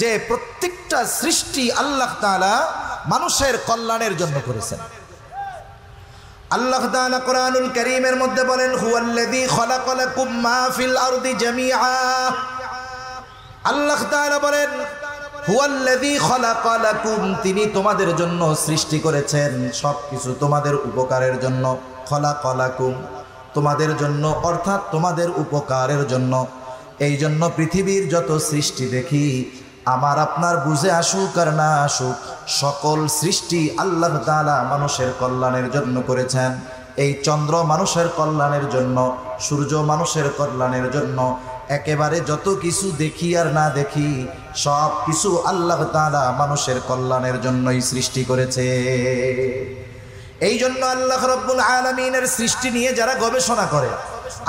যে প্রত্যেকটা সৃষ্টি আল্লাহ তাআলা মানুষের কল্যাণের জন্য করেছেন। আল্লাহ তাআলা কোরআনুল কারীমের মধ্যে বলেন, হুয়াল্লাযী খালাকা লাকুম মা ফিল আরদি জামিআ। আল্লাহ তাআলা বলেন, হুয়াল্লাযী খালাকা লাকুম, তিনি তোমাদের জন্য সৃষ্টি করেছেন সবকিছু তোমাদের উপকারের জন্য। খালাকা লাকুম, তোমাদের জন্য, অর্থাৎ তোমাদের উপকারের জন্য। এই জন্য পৃথিবীর যত সৃষ্টি দেখি, আমার আপনার বুঝে আসুক আর না আসুক, সকল সৃষ্টি আল্লাহ তাআলা মানুষের কল্যাণের জন্য করেছেন। এই চন্দ্র মানুষের কল্যাণের জন্য, সূর্য মানুষের কল্যাণের জন্য, একেবারে যত কিছু দেখি আর না দেখি সব কিছু আল্লাহ তাআলা মানুষের কল্যাণের জন্যই সৃষ্টি করেছে। এই জন্য আল্লাহ রাব্বুল আলামিনের সৃষ্টি নিয়ে যারা গবেষণা করে,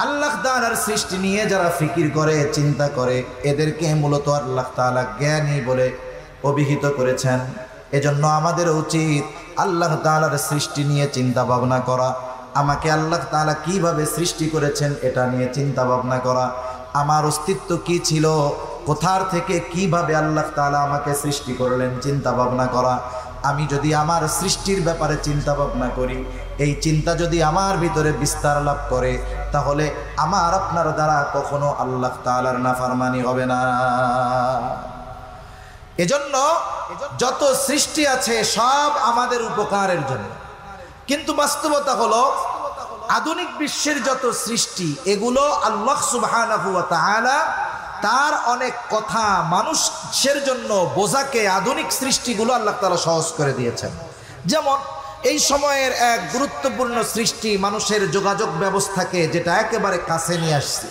আল্লাহ তাআলার সৃষ্টি নিয়ে যারা ফিকির করে, চিন্তা করে, এদেরকে মূলত আল্লাহ তাআলা জ্ঞানী বলে অভিহিত করেছেন। এজন্য আমাদের উচিত আল্লাহ তাআলার সৃষ্টি নিয়ে চিন্তা ভাবনা করা, আমাকে আল্লাহ তাআলা কিভাবে সৃষ্টি করেছেন এটা নিয়ে চিন্তা ভাবনা করা, আমার অস্তিত্ব কি ছিল, কোথার থেকে কিভাবে আল্লাহ তাআলা আমাকে সৃষ্টি করলেন চিন্তা ভাবনা করা। আমি যদি আমার সৃষ্টির ব্যাপারে চিন্তা ভাবনা করি, এই চিন্তা যদি আমার ভিতরে বিস্তার লাভ করে, তাহলে আমার আপনার দ্বারা কখনো আল্লাহ তাআলার নাফরমানি হবে না। এজন্য যত সৃষ্টি আছে সব আমাদের উপকারের জন্য, কিন্তু বাস্তবতা হলো আধুনিক বিশ্বের যত সৃষ্টি এগুলো আল্লাহ সুবহানাহু ওয়া তাআলা তার অনেক কথা মানুষের জন্য বোঝাকে আধুনিক সৃষ্টিগুলো আল্লাহ তাআলা সহজ করে দিয়েছেন। যেমন এই সময়ের এক গুরুত্বপূর্ণ সৃষ্টি মানুষের যোগাযোগ ব্যবস্থাকে যেটা একেবারে কাছে নিয়ে আসছে,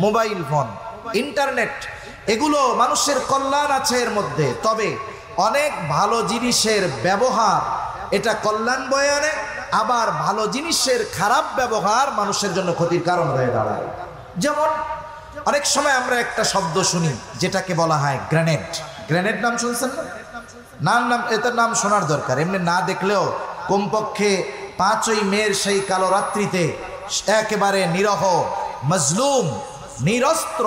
মোবাইল ফোন, ইন্টারনেট, এগুলো মানুষের কল্যাণ আছে এর মধ্যে। তবে অনেক ভালো জিনিসের ব্যবহার এটা কল্যাণ বয়ে আনে, আবার ভালো জিনিসের খারাপ ব্যবহার মানুষের জন্য ক্ষতির কারণ হয়ে দাঁড়ায়। যেমন অনেক সময় আমরা একটা শব্দ শুনি যেটাকে বলা হয় গ্রেনেড। গ্রেনেড নাম শুনছেন না? নাম এটার নাম শোনার দরকার, এমনি না দেখলেও কমপক্ষে 5ই মের সেই কালো রাত্রিতে একেবারে নিরহ, মজলুম, নিরস্ত্র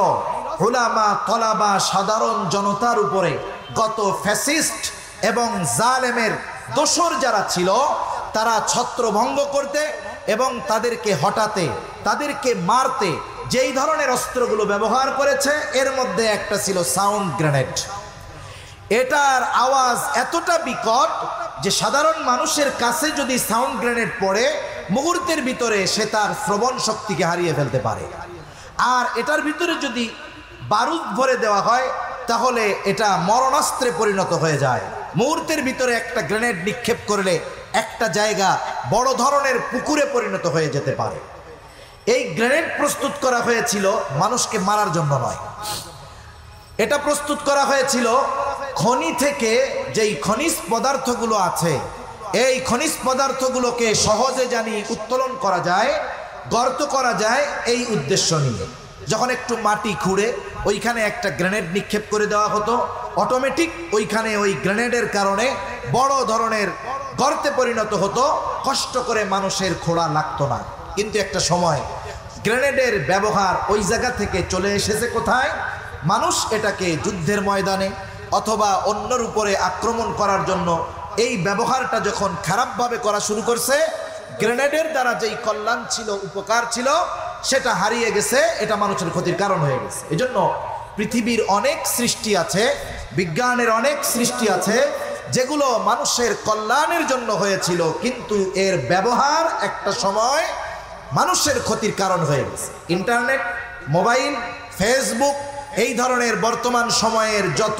উলামা, তলাবা, সাধারণ জনতার উপরে গত ফ্যাসিস্ট এবং জালেমের দোসর যারা ছিল তারা ছত্রভঙ্গ করতে এবং তাদেরকে হটাতে, তাদেরকে মারতে যেই ধরনের অস্ত্রগুলো ব্যবহার করেছে এর মধ্যে একটা ছিল সাউন্ড গ্রেনেড। এটার আওয়াজ এতটা বিকট যে সাধারণ মানুষের কাছে যদি সাউন্ড গ্রেনেড পড়ে মুহূর্তের ভিতরে সে তার শ্রবণ শক্তিকে হারিয়ে ফেলতে পারে। আর এটার ভিতরে যদি বারুদ ভরে দেওয়া হয় তাহলে এটা মরণাস্ত্রে পরিণত হয়ে যায়। মুহূর্তের ভিতরে একটা গ্রেনেড নিক্ষেপ করলে একটা জায়গা বড় ধরনের পুকুরে পরিণত হয়ে যেতে পারে। এই গ্রেনেড প্রস্তুত করা হয়েছিল মানুষকে মারার জন্য নয়, এটা প্রস্তুত করা হয়েছিল খনি থেকে যেই খনিজ পদার্থগুলো আছে এই খনিজ পদার্থগুলোকে সহজে জানি উত্তোলন করা যায়, গর্ত করা যায়, এই উদ্দেশ্য নিয়ে। যখন একটু মাটি খুঁড়ে ওইখানে একটা গ্রেনেড নিক্ষেপ করে দেওয়া হতো, অটোমেটিক ওইখানে ওই গ্রেনেডের কারণে বড় ধরনের গর্তে পরিণত হতো, কষ্ট করে মানুষের খোঁড়া লাগতো না। কিন্তু একটা সময় গ্রেনেডের ব্যবহার ওই জায়গা থেকে চলে এসেছে কোথায়? মানুষ এটাকে যুদ্ধের ময়দানে অথবা অন্যর উপরে আক্রমণ করার জন্য এই ব্যবহারটা যখন খারাপভাবে করা শুরু করছে, গ্রেনেডের দ্বারা যেই কল্যাণ ছিল, উপকার ছিল, সেটা হারিয়ে গেছে, এটা মানুষের ক্ষতির কারণ হয়ে গেছে। এজন্য পৃথিবীর অনেক সৃষ্টি আছে, বিজ্ঞানের অনেক সৃষ্টি আছে, যেগুলো মানুষের কল্যাণের জন্য হয়েছিল, কিন্তু এর ব্যবহার একটা সময় মানুষের ক্ষতির কারণ হয়ে গেছে। ইন্টারনেট, মোবাইল, ফেসবুক, এই ধরনের বর্তমান সময়ের যত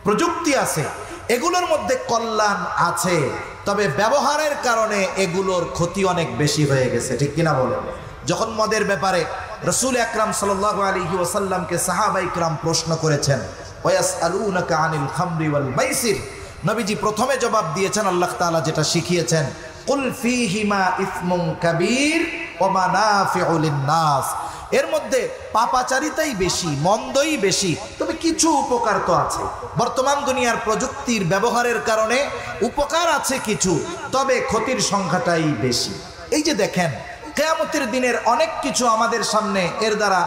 প্রযুক্তি আছে এগুলোর মধ্যে কল্যাণ আছে, তবে ব্যবহারের কারণে এগুলোর ক্ষতি অনেক বেশি হয়ে গেছে, ঠিক কিনা বলেন? যখন মদের ব্যাপারে রাসূল আকরাম সাল্লাল্লাহু আলাইহি ওয়াসাল্লামকে সাহাবায়ে কিরাম প্রশ্ন করেছেন, ওয়াসআলুনাকা আনিল খামরি ওয়াল মাইসির, নবীজি প্রথমে জবাব দিয়েছেন আল্লাহ তাআলা যেটা শিখিয়েছেন, কুল ফীহিমা ইসমুন কাবীর ওয়া মানাফিউ লিন-নাস, এর মধ্যে পাপাচারিতাই বেশি, মন্দই বেশি, তবে কিছু উপকার তো আছে। বর্তমান দুনিয়ার প্রযুক্তির ব্যবহারের কারণে উপকার আছে কিছু, তবে ক্ষতির সংখ্যাটাই বেশি। এই যে দেখেন, কিয়ামতের দিনের অনেক কিছু আমাদের সামনে এর দ্বারা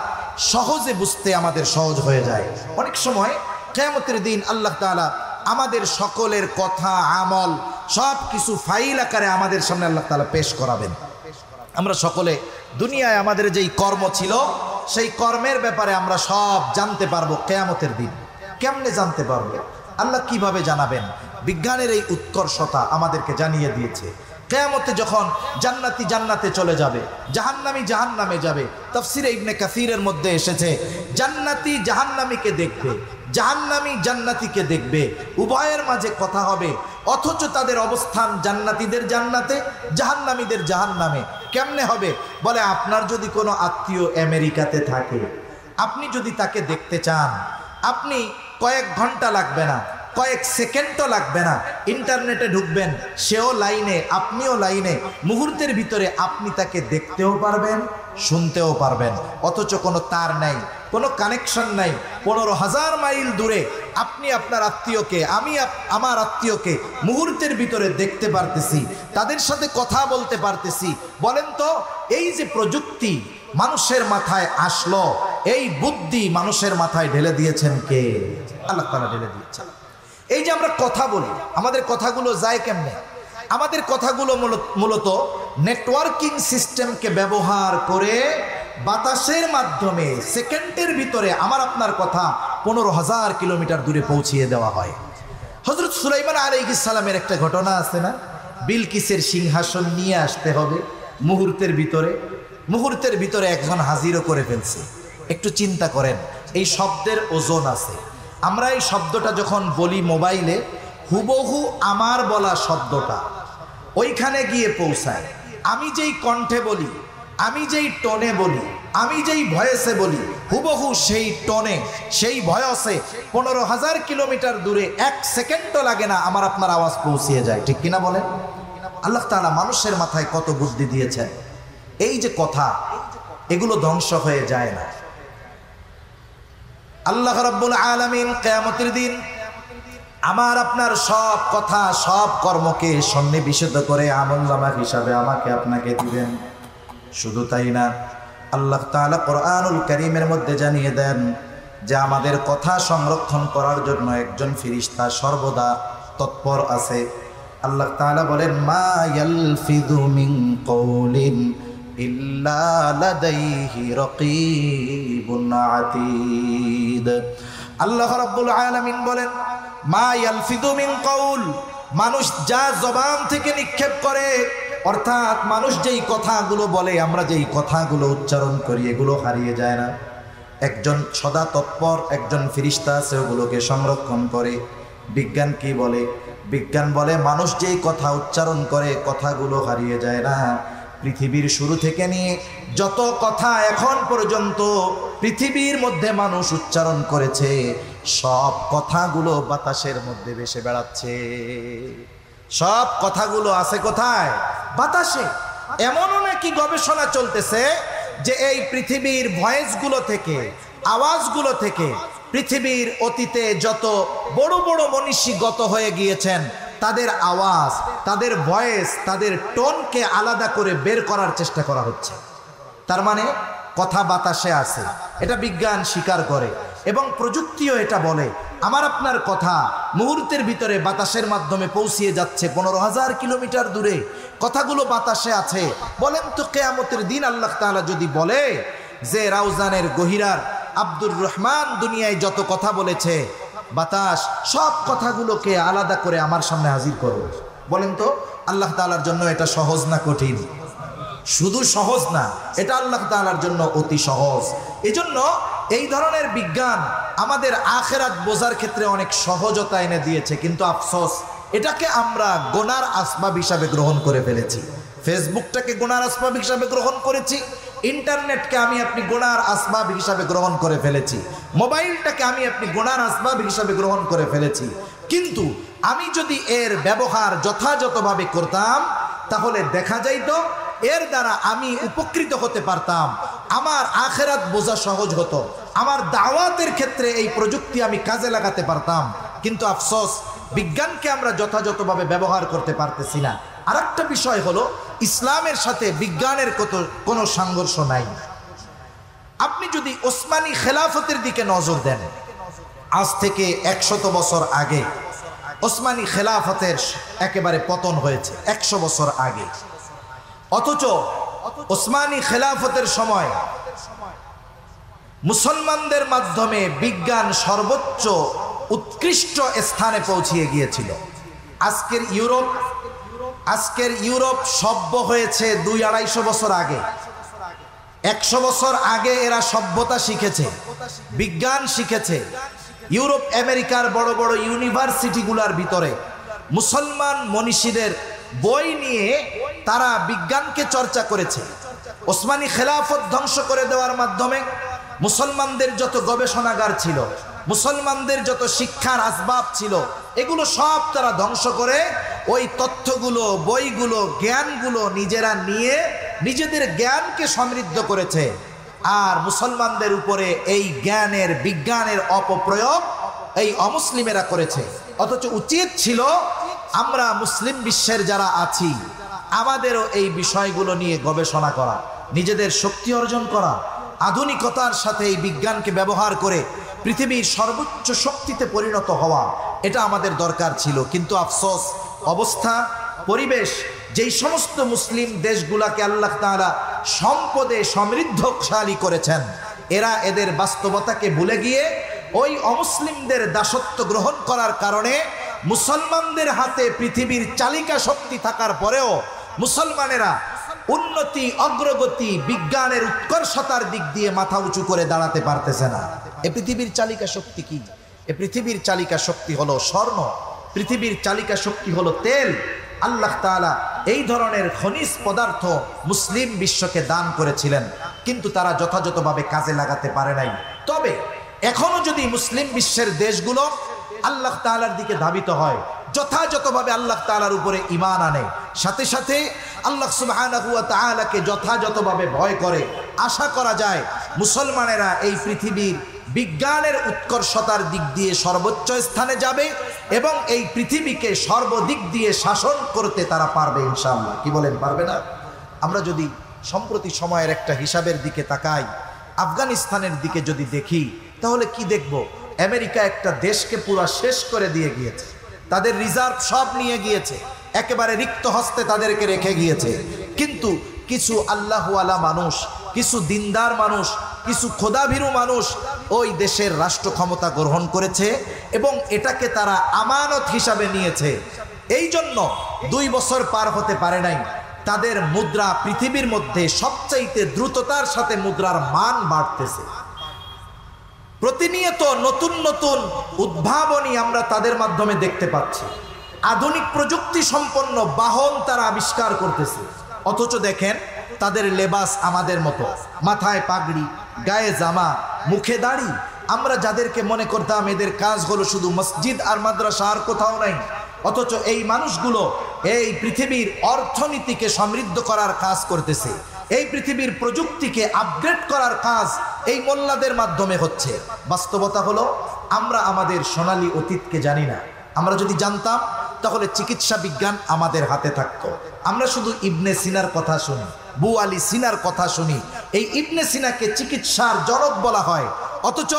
সহজে বুঝতে আমাদের সহজ হয়ে যায়। অনেক সময় কিয়ামতের দিন আল্লাহ তাআলা আমাদের সকলের কথা, আমল সব কিছু ফাইল আকারে আমাদের সামনে আল্লাহ তাআলা পেশ করাবেন। আমরা সকলে দুনিয়ায় আমাদের যেই কর্ম ছিল সেই কর্মের ব্যাপারে আমরা সব জানতে পারবো কিয়ামতের দিন। কেমনে জানতে পারবো? আল্লাহ কিভাবে জানাবেন? বিজ্ঞানের এই উৎকর্ষতা আমাদেরকে জানিয়ে দিয়েছে। কিয়ামতে যখন জান্নাতি জান্নাতে চলে যাবে, জাহান্নামী জাহান্নামে যাবে, তাফসীরে ইবনে কাসীরের মধ্যে এসেছে জান্নাতি জাহান্নামীকে দেখবে, জাহান্নামী জান্নাতীকে দেখবে, উভয়ের মাঝে কথা হবে, অথচ তাদের অবস্থান জান্নাতীদের জান্নাতে, জাহান্নামীদের জাহান্নামে। কেমনে হবে? বলে, আপনার যদি কোনো আত্মীয় আমেরিকাতে থাকে, আপনি যদি তাকে দেখতে চান, আপনি কয়েক ঘন্টা লাগবে না, কয়েক সেকেন্ডও লাগবে না, ইন্টারনেটে ঢুকবেন, সেও লাইনে, আপনিও লাইনে, মুহূর্তের ভিতরে আপনি তাকে দেখতেও পারবেন, শুনতেও পারবেন। অথচ কোনো তার নাই, কোনো কানেকশন নাই, 15,000 মাইল দূরে আপনি আপনার আত্মীয়কে, আমি আমার আত্মীয়কে মুহূর্তের ভিতরে দেখতে পারতেছি, তাদের সাথে কথা বলতে পারতেছি। বলেন তো, এই যে প্রযুক্তি মানুষের মাথায় আসলো, এই বুদ্ধি মানুষের মাথায় ঢেলে দিয়েছেন কে? আল্লাহ তাআলা ঢেলে দিয়েছেন। এই যে আমরা কথা বলি, আমাদের কথাগুলো যায় কেমনে? আমাদের কথাগুলো মূলত নেটওয়ার্কিং সিস্টেমকে ব্যবহার করে বাতাসের মাধ্যমে সেকেন্ডের ভিতরে আমার আপনার কথা 15,000 কিলোমিটার দূরে পৌঁছিয়ে দেওয়া হয়। হযরত সুলাইমান আলাইহিস সালামের একটা ঘটনা আছে না, বিলকিসের সিংহাসন নিয়ে আসতে হবে, মুহূর্তের ভিতরে একজন হাজিরও করে ফেলছে। একটু চিন্তা করেন, এই শব্দের ওজন আছে। আমরা এই শব্দটা যখন বলি মোবাইলে, হুবহু আমার বলা শব্দটা ওইখানে গিয়ে পৌঁছায়। আমি যেই কণ্ঠে বলি, আমি যেই টোনে বলি, আমি যেই ভয়েসে বলি, হুবহু সেই টোনে, সেই ভয়েসে 15,000 কিলোমিটার দূরে 1 সেকেন্ডও লাগে না আমার আপনার আওয়াজ পৌঁছিয়ে যায়, ঠিক কিনা বলেন? আল্লাহ তাআলা মানুষের মাথায় কত বুদ্ধি দিয়েছেন। এই যে কথা, এগুলো ধ্বংস হয়ে যায় না। আল্লাহ রাব্বুল আলামিন কিয়ামতের দিন আমার আপনার সব কথা, সব কর্মকে সন্নিবেশিত করে আমলনামা হিসাবে আমাকে আপনাকে দিবেন। শুধু তাই না, আল্লাহ তাআলা কোরআনুল কারীমের মধ্যে জানিয়ে দেন যে আমাদের কথা সংরক্ষণ করার জন্য একজন ফেরেশতা সর্বদা তৎপর আছে। আল্লাহ তাআলা বলেন, মা ইয়ালফিযু মিন কওলিন ইল্লা লাদাইহি রাকীবুন আতীদ। আল্লাহ রাব্বুল আলামিন বলেন, মা ইয়ালফিযু মিন কওল, মানুষ যা জবান থেকে নিক্ষেপ করে, অর্থাৎ মানুষ যেই কথাগুলো বলে, আমরা যেই কথাগুলো উচ্চারণ করি, এগুলো হারিয়ে যায় না। একজন সদা তৎপর একজন ফেরেশতা আছে, ওগুলোকে সংরক্ষণ করে। বিজ্ঞান কি বলে? বিজ্ঞান বলে মানুষ যেই কথা উচ্চারণ করে, কথাগুলো হারিয়ে যায় না। পৃথিবীর শুরু থেকে নিয়ে যত কথা এখন পর্যন্ত পৃথিবীর মধ্যে মানুষ উচ্চারণ করেছে, সব কথাগুলো বাতাসের মধ্যে ভেসে বেড়াচ্ছে। সব কথাগুলো আছে কোথায়? বাতাসে। এমনও নাকি গবেষণা চলতেছে যে এই পৃথিবীর ভয়েসগুলো থেকে, আওয়াজগুলো থেকে পৃথিবীর অতীতে যত বড় বড় মনীষী গত হয়ে গিয়েছেন, তাদের আওয়াজ, তাদের ভয়েস, তাদের টোনকে আলাদা করে বের করার চেষ্টা করা হচ্ছে। তার মানে কথা বাতাসে আছে, এটা বিজ্ঞান স্বীকার করে এবং প্রযুক্তিও এটা বলে। আমার আপনার কথা মুহূর্তের ভিতরে বাতাসের মাধ্যমে পৌঁছিয়ে যাচ্ছে 15,000 কিলোমিটার দূরে, কথাগুলো বাতাসে আছে। বলেন তো, কিয়ামতের দিন আল্লাহ তাআলা যদি বলে যে রাউজানের গহিরার আব্দুর রহমান দুনিয়ায় যত কথা বলেছে, বাতাস, সব কথাগুলোকে আলাদা করে আমার সামনে হাজির করো। বলেন তো আল্লাহ তাআলার জন্য এটা সহজ না কঠিন? শুধু সহজ না, এটা আল্লাহ তাআলার জন্য অতি সহজ। এজন্য এই ধরনের বিজ্ঞান আমাদের আখিরাত বোঝার ক্ষেত্রে অনেক সহজতা এনে দিয়েছে, কিন্তু আফসোস এটাকে আমরা গোনার আসবাব হিসাবে গ্রহণ করে ফেলেছি। ফেসবুকটাকে গোনার আসবাব হিসাবে গ্রহণ করেছি, ইন্টারনেটকে আমি আপনি গোনার আসবাব হিসাবে গ্রহণ করে ফেলেছি, মোবাইলটাকে আমি আপনি গোনার আসবাব হিসাবে গ্রহণ করে ফেলেছি। কিন্তু আমি যদি এর ব্যবহার যথাযথভাবে করতাম তাহলে দেখা যাইতো এর দ্বারা আমি উপকৃত হতে পারতাম, আমার আখিরাত বোঝা সহজ হতো, আমার দাওয়াতের ক্ষেত্রে এই প্রযুক্তি আমি কাজে লাগাতে পারতাম। কিন্তু আফসোস বিজ্ঞানকে আমরা যথাযথভাবে ব্যবহার করতে পারতেছি না। আরেকটা বিষয় হলো, ইসলামের সাথে বিজ্ঞানের কোনো সংঘর্ষ নাই। আপনি যদি ওসমানী খেলাফতের দিকে নজর দেন, আজ থেকে 100 বছর আগে ওসমানী খেলাফতের একেবারে পতন হয়েছে, 100 বছর আগে। অথচ ওসমানী খেলাফতের সময় মুসলমানদের মাধ্যমে বিজ্ঞান সর্বোচ্চ উৎকৃষ্ট স্থানে পৌঁছিয়ে গিয়েছিল। আজকের ইউরোপ সভ্য হয়েছে 200-250 বছর আগে। 100 বছর আগে এরা সভ্যতা শিখেছে, বিজ্ঞান শিখেছে। ইউরোপ আমেরিকার বড় বড় ইউনিভার্সিটিগুলোর ভিতরে মুসলমান মনীষীদের বই নিয়ে তারা বিজ্ঞানকে চর্চা করেছে। ওসমানী খেলাফত ধ্বংস করে দেওয়ার মাধ্যমে মুসলমানদের যত গবেষণাগার ছিল, মুসলমানদের যত শিক্ষার আসবাব ছিল, এগুলো সব তারা ধ্বংস করে ওই তথ্যগুলো, বইগুলো, জ্ঞানগুলো নিজেরা নিয়ে নিজেদের জ্ঞানকে সমৃদ্ধ করেছে। আর মুসলমানদের উপরে এই জ্ঞানের, বিজ্ঞানের অপপ্রয়োগ এই অমুসলিমেরা করেছে। অথচ উচিত ছিল আমরা মুসলিম বিশ্বের যারা আছি আমাদেরও এই বিষয়গুলো নিয়ে গবেষণা করা, নিজেদের শক্তি অর্জন করা, আধুনিকতার সাথে এই বিজ্ঞানকে ব্যবহার করে পৃথিবীর সর্বোচ্চ শক্তিতে পরিণত হওয়া, এটা আমাদের দরকার ছিল। কিন্তু আফসোস, অবস্থা, পরিবেশ, যেই সমস্ত মুসলিম দেশগুলাকে আল্লাহ তাআলা সম্পদে সমৃদ্ধশালী করেছেন, এরা এদের বাস্তবতাকে ভুলে গিয়ে ওই অমুসলিমদের দাসত্ব গ্রহণ করার কারণে মুসলমানদের হাতে পৃথিবীর চালিকা শক্তি থাকার পরেও মুসলমানেরা উন্নতি, অগ্রগতি, বিজ্ঞানের উৎকর্ষতার দিক দিয়ে মাথা উঁচু করে দাঁড়াতে পারতেছে না। এ পৃথিবীর চালিকা শক্তি কি? এ পৃথিবীর চালিকা শক্তি হলো স্বর্ণ, পৃথিবীর চালিকা শক্তি হলো তেল। আল্লাহ তাআলা এই ধরনের খনিজ পদার্থ মুসলিম বিশ্বকে দান করেছিলেন, কিন্তু তারা যথাযথভাবে কাজে লাগাতে পারে নাই। তবে এখনো যদি মুসলিম বিশ্বের দেশগুলো আল্লাহ তাআলার দিকে ধাবিত হয়, যথাযথভাবে আল্লাহ তাআলার উপরে ঈমান আনে, সাথে সাথে আল্লাহ সুবহানাহু ওয়া তাআলাকে যথাযথভাবে ভয় করে, আশা করা যায় মুসলমানেরা এই পৃথিবীর বিজ্ঞানের উৎকর্ষতার দিক দিয়ে সর্বোচ্চ স্থানে যাবে এবং এই পৃথিবীকে সর্বদিক দিয়ে শাসন করতে তারা পারবে ইনশাআল্লাহ। কি বলেন, পারবে না? আমরা যদি সম্প্রতি সময়ের একটা হিসাবের দিকে তাকাই, আফগানিস্তানের দিকে যদি দেখি, তাহলে কি দেখব? আমেরিকা একটা দেশকে পুরো শেষ করে দিয়ে গিয়েছে, তাদের রিজার্ভ সব নিয়ে গিয়েছে, একেবারে রিক্ত হস্তে তাদেরকে রেখে গিয়েছে। কিন্তু কিছু আল্লাহওয়ালা মানুষ, কিছু দিনদার মানুষ, কিছু খোদাভীরু মানুষ ওই দেশের রাষ্ট্র ক্ষমতা গ্রহণ করেছে এবং এটাকে তারা আমানত হিসাবে নিয়েছে। এই জন্য 2 বছর পার হতে পারে নাই, তাদের মুদ্রা পৃথিবীর মধ্যে সবচাইতে দ্রুততার সাথে মুদ্রার মান বাড়তেছে। প্রতিনিয়ত নতুন নতুন উদ্ভাবনী আমরা তাদের মাধ্যমে দেখতে পাচ্ছি। আধুনিক প্রযুক্তি সম্পন্ন বাহন তারা আবিষ্কার করতেছে। অথচ দেখেন তাদের লেবাস আমাদের মতো, মাথায় পাগড়ি, গায়ে জামা, মুখে দাড়ি। আমরা যাদেরকে মনে করতাম এদের কাজ হলো শুধু মসজিদ আর মাদ্রাসা, আর কোথাও নাই, অথচ এই মানুষগুলো এই পৃথিবীর অর্থনীতিকে সমৃদ্ধ করার কাজ করতেছে। এই পৃথিবীর প্রযুক্তিকে আপগ্রেড করার কাজ এই মোল্লাদের মাধ্যমে হচ্ছে। বাস্তবতা হলো আমরা আমাদের সোনালী অতীতকে জানি না। আমরা যদি জানতাম তাহলে চিকিৎসা বিজ্ঞান আমাদের হাতে থাকতো। আমরা শুধু ইবনে সিনার কথা শুনি, বু আলী সিনার কথা শুনি। এই ইবনে সিনাকে চিকিৎসার জনক বলা হয়, অথচ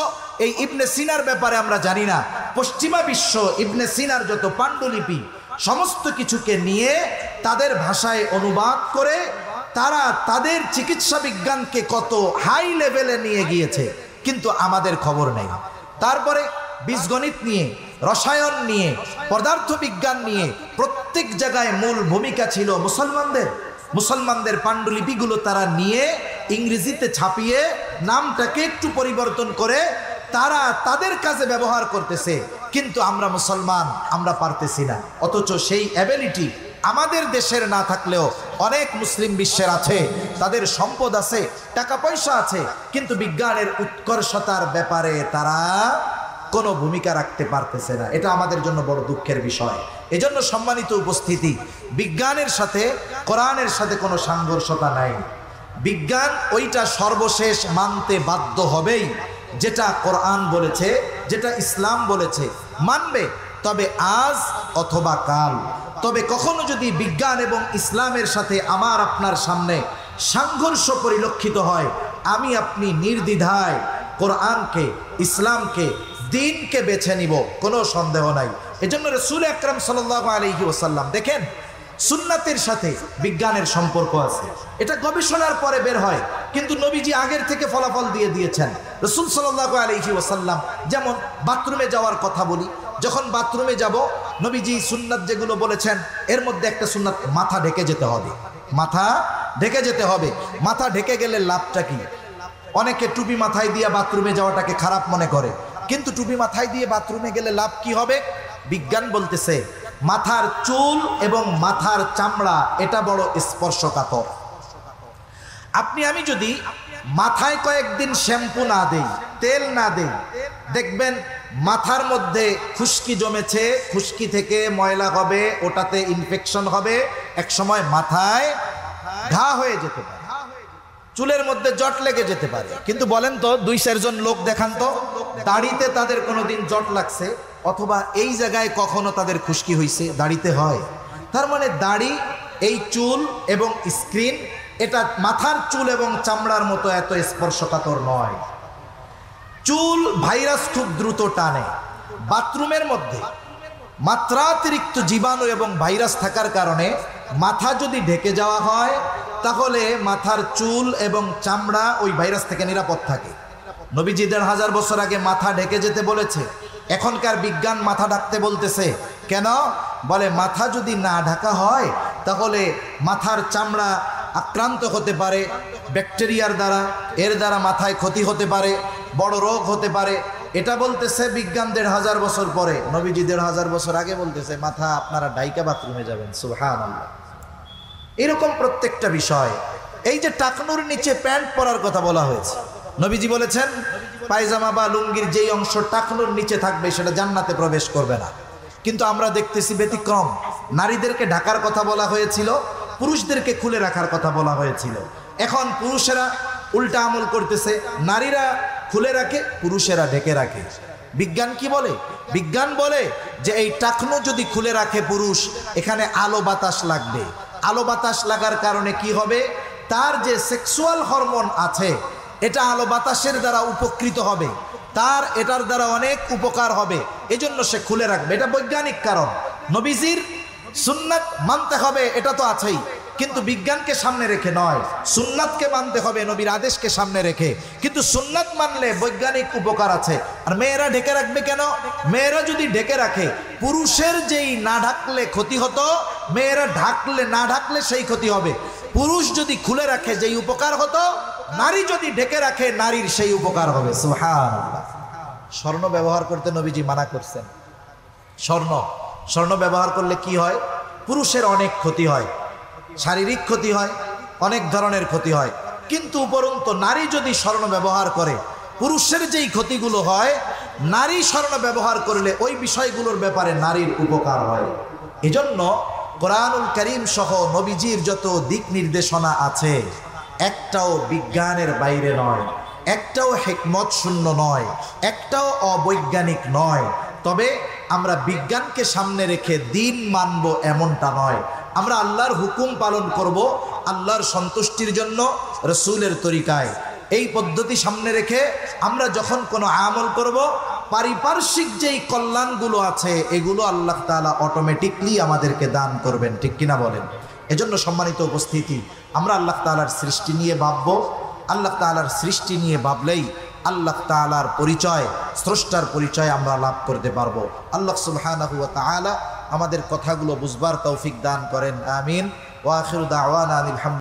এই ইবনে সিনার ব্যাপারে আমরা জানি না। পশ্চিমা বিশ্ব ইবনে সিনার যত পাণ্ডুলিপি সমস্ত কিছুকে নিয়ে তাদের ভাষায় অনুবাদ করে তারা তাদের চিকিৎসা বিজ্ঞানকে কত হাই লেভেলে নিয়ে গিয়েছে, কিন্তু আমাদের খবর নেই। তারপরে বীজগণিত নিয়ে, রসায়ন নিয়ে, পদার্থবিজ্ঞান নিয়ে প্রত্যেক জায়গায় মূল ভূমিকা ছিল মুসলমানদের পাণ্ডুলিপিগুলো তারা নিয়ে ইংরেজিতে ছাপিয়ে নামটাকে একটু পরিবর্তন করে তারা তাদের কাজে ব্যবহার করতেছে। কিন্তু আমরা মুসলমান, আমরা পারতেছি না। অথচ সেই অ্যাবিলিটি আমাদের দেশের না থাকলেও অনেক মুসলিম বিশ্বের আছে, তাদের সম্পদ আছে, টাকা পয়সা আছে, কিন্তু বিজ্ঞানের উৎকর্ষতার ব্যাপারে তারা কোনো ভূমিকা রাখতে পারতেছে না। এটা আমাদের জন্য বড় দুঃখের বিষয়। এজন্য সম্মানিত উপস্থিতি, বিজ্ঞানের সাথে কোরআনের সাথে কোনো সাংঘর্ষতা নাই। বিজ্ঞান ওইটা সর্বশেষ মানতে বাধ্য হবেই, যেটা কোরআন বলেছে, যেটা ইসলাম বলেছে মানবে, তবে আজ অথবা কাল। তবে কখনো যদি বিজ্ঞান এবং ইসলামের সাথে আমার আপনার সামনে সংঘর্ষ পরিলক্ষিত হয়, আমি আপনি নির্দ্বিধায় কোরআনকে, ইসলামকে, দ্বীনকে বেছে নিব, কোনো সন্দেহ নাই। এজন্য রাসূল আকরাম সাল্লাল্লাহু আলাইহি ওয়াসাল্লাম, দেখেন সুন্নাতের সাথে বিজ্ঞানের সম্পর্ক আছে, এটা গবেষণার পরে বের হয়, কিন্তু নবীজি আগের থেকে ফলাফল দিয়ে দিয়েছেন। রাসূল সাল্লাল্লাহু আলাইহি ওয়াসাল্লাম, যেমন বাথরুমে যাওয়ার কথা বলি, যখন বাথরুমে যাব নবীজি সুন্নাত যেগুলো বলেছেন এর মধ্যে একটা সুন্নাত, মাথা ঢেকে যেতে হবে। মাথা ঢেকে যেতে হবে। মাথা ঢেকে গেলে লাভটা কি? অনেকে টুপি মাথায় দিয়ে বাথরুমে যাওয়াটাকে খারাপ মনে করে, কিন্তু টুপি মাথায় দিয়ে বাথরুমে গেলে লাভ কি হবে? বিজ্ঞান বলতেছে মাথার চুল এবং মাথার চামড়া এটা বড় স্পর্শকাতর। আপনি আমি যদি মাথায় কয়েকদিন শ্যাম্পু না দেই, তেল না দেই, দেখবেন মাথার মধ্যে খুশকি জমেছে, খুশকি থেকে ময়লা হবে, ওটাতে ইনফেকশন হবে, এক সময় মাথায় ঘা হয়ে যেতে পারে, চুলের মধ্যে জট লেগে যেতে পারে। কিন্তু বলেন তো, 2-4 জন লোক দেখান তো, দাড়িতে তাদের কোনোদিন জট লাগছে অথবা এই জায়গায় কখনো তাদের খুশকি হয়েছে? দাড়িতে হয়। তার মানে দাড়ি, এই চুল এবং স্কিন, এটা মাথার চুল এবং চামড়ার মতো এত স্পর্শকাতর নয়। চুল ভাইরাস খুব দ্রুত টানে। বাথরুমের মধ্যে মাত্রাতিরিক্ত জীবাণু এবং ভাইরাস থাকার কারণে মাথা যদি ঢেকে যাওয়া হয়, তাহলে মাথার চুল এবং চামড়া ওই ভাইরাস থেকে নিরাপদ থাকে। নবীজি 1500 বছর আগে মাথা ঢেকে যেতে বলেছে, এখনকার বিজ্ঞান মাথা ঢাকতে বলতেছে। কেন? বলে মাথা যদি না ঢাকা হয় তাহলে মাথার চামড়া আক্রান্ত হতে পারে ব্যাকটেরিয়ার দ্বারা, এর দ্বারা মাথায় ক্ষতি হতে পারে, বড় রোগ হতে পারে। এটা বলতেছে বিজ্ঞান 1500 বছর পরে। নবীজি 1500 বছর আগে বলতেছে মাথা আপনারা ডাইকা বাথরুমে যাবেন। সুবহানাল্লাহ। এরকম প্রত্যেকটা বিষয়। এই যে টাকনুর নিচে প্যান্ট পরার কথা বলা হয়েছে, নবীজি বলেছেন পায়জামা বা লুঙ্গির যেই অংশ টাকনুর নিচে থাকবে সেটা জান্নাতে প্রবেশ করবে না। কিন্তু আমরা দেখতেছি ব্যতিক্রম। নারীদেরকে ঢাকার কথা বলা হয়েছিল, পুরুষদেরকে খুলে রাখার কথা বলা হয়েছিল। এখন পুরুষেরা উল্টা আমল করতেছে, নারীরা খুলে রাখে, পুরুষেরা ঢেকে রাখে। বিজ্ঞান কি বলে? বিজ্ঞান বলে যে এই টাকনু যদি খুলে রাখে পুরুষ, এখানে আলো বাতাস লাগবে। আলো বাতাস লাগার কারণে কি হবে? তার যে সেক্সুয়াল হরমোন আছে এটা আলো বাতাসের দ্বারা উপকৃত হবে, তার এটার দ্বারা অনেক উপকার হবে, এজন্য সে খুলে রাখবে। এটা বৈজ্ঞানিক কারণ। নবীজির সুন্নাত মানতে হবে, এটা তো আছেই, কিন্তু বিজ্ঞানকে সামনে রেখে নয়, সুন্নাতকে মানতে হবে নবীর আদেশকে সামনে রেখে। কিন্তু সুন্নাত মানলে বৈজ্ঞানিক উপকার আছে। আর মেয়েরা ঢেকে রাখবে কেন? মেয়েরা যদি ঢেকে রাখে, পুরুষের যেই না ঢাকলে ক্ষতি হতো, মেয়েরা ঢাকলে না ঢাকলে সেই ক্ষতি হবে। পুরুষ যদি খুলে রাখে যেই উপকার হতো, নারী যদি ঢেকে রাখে নারীর সেই উপকার হবে। সুবহানাল্লাহ। স্বর্ণ ব্যবহার করতে নবীজি মানা করছেন। স্বর্ণ ব্যবহার করলে কি হয়? পুরুষের অনেক ক্ষতি হয়, শারীরিক ক্ষতি হয়, অনেক ধরনের ক্ষতি হয়। কিন্তু উপরন্তু নারী যদি স্বর্ণ ব্যবহার করে, পুরুষের যেই ক্ষতিগুলো হয়, নারী স্বর্ণ ব্যবহার করলে ওই বিষয়গুলোর ব্যাপারে নারীর উপকার হয়। এজন্য কোরআনুল কারীম সহ নবীজির যত দিক নির্দেশনা আছে একটাও বিজ্ঞানের বাইরে নয়, একটাও হিকমত শূন্য নয়, একটাও অবৈজ্ঞানিক নয়। তবে আমরা বিজ্ঞানকে সামনে রেখে দিন মানব এমনটা নয়। আমরা আল্লাহর হুকুম পালন করব আল্লাহর সন্তুষ্টির জন্য, রসুলের তরিকায়। এই পদ্ধতি সামনে রেখে আমরা যখন কোনো আমল করব, পারিপার্শ্বিক যেই কল্যাণগুলো আছে এগুলো আল্লাহ তাআলা অটোমেটিকলি আমাদেরকে দান করবেন। ঠিক কিনা বলেন? এজন্য সম্মানিত উপস্থিতি, আমরা আল্লাহ তাআলার সৃষ্টি নিয়ে ভাববো। আল্লাহ তাআলার সৃষ্টি নিয়ে ভাবলেই আল্লাহ তাআলার পরিচয়, স্রষ্টার পরিচয় আমরা লাভ করতে পারবো। আল্লাহ সুবহানাহু ওয়া তাআলা আমাদের কথাগুলো বুঝবার তৌফিক দান করেন, আমিন। ওয়া আখিরু দাওয়ানা আনিল হামদুলিল্লাহ।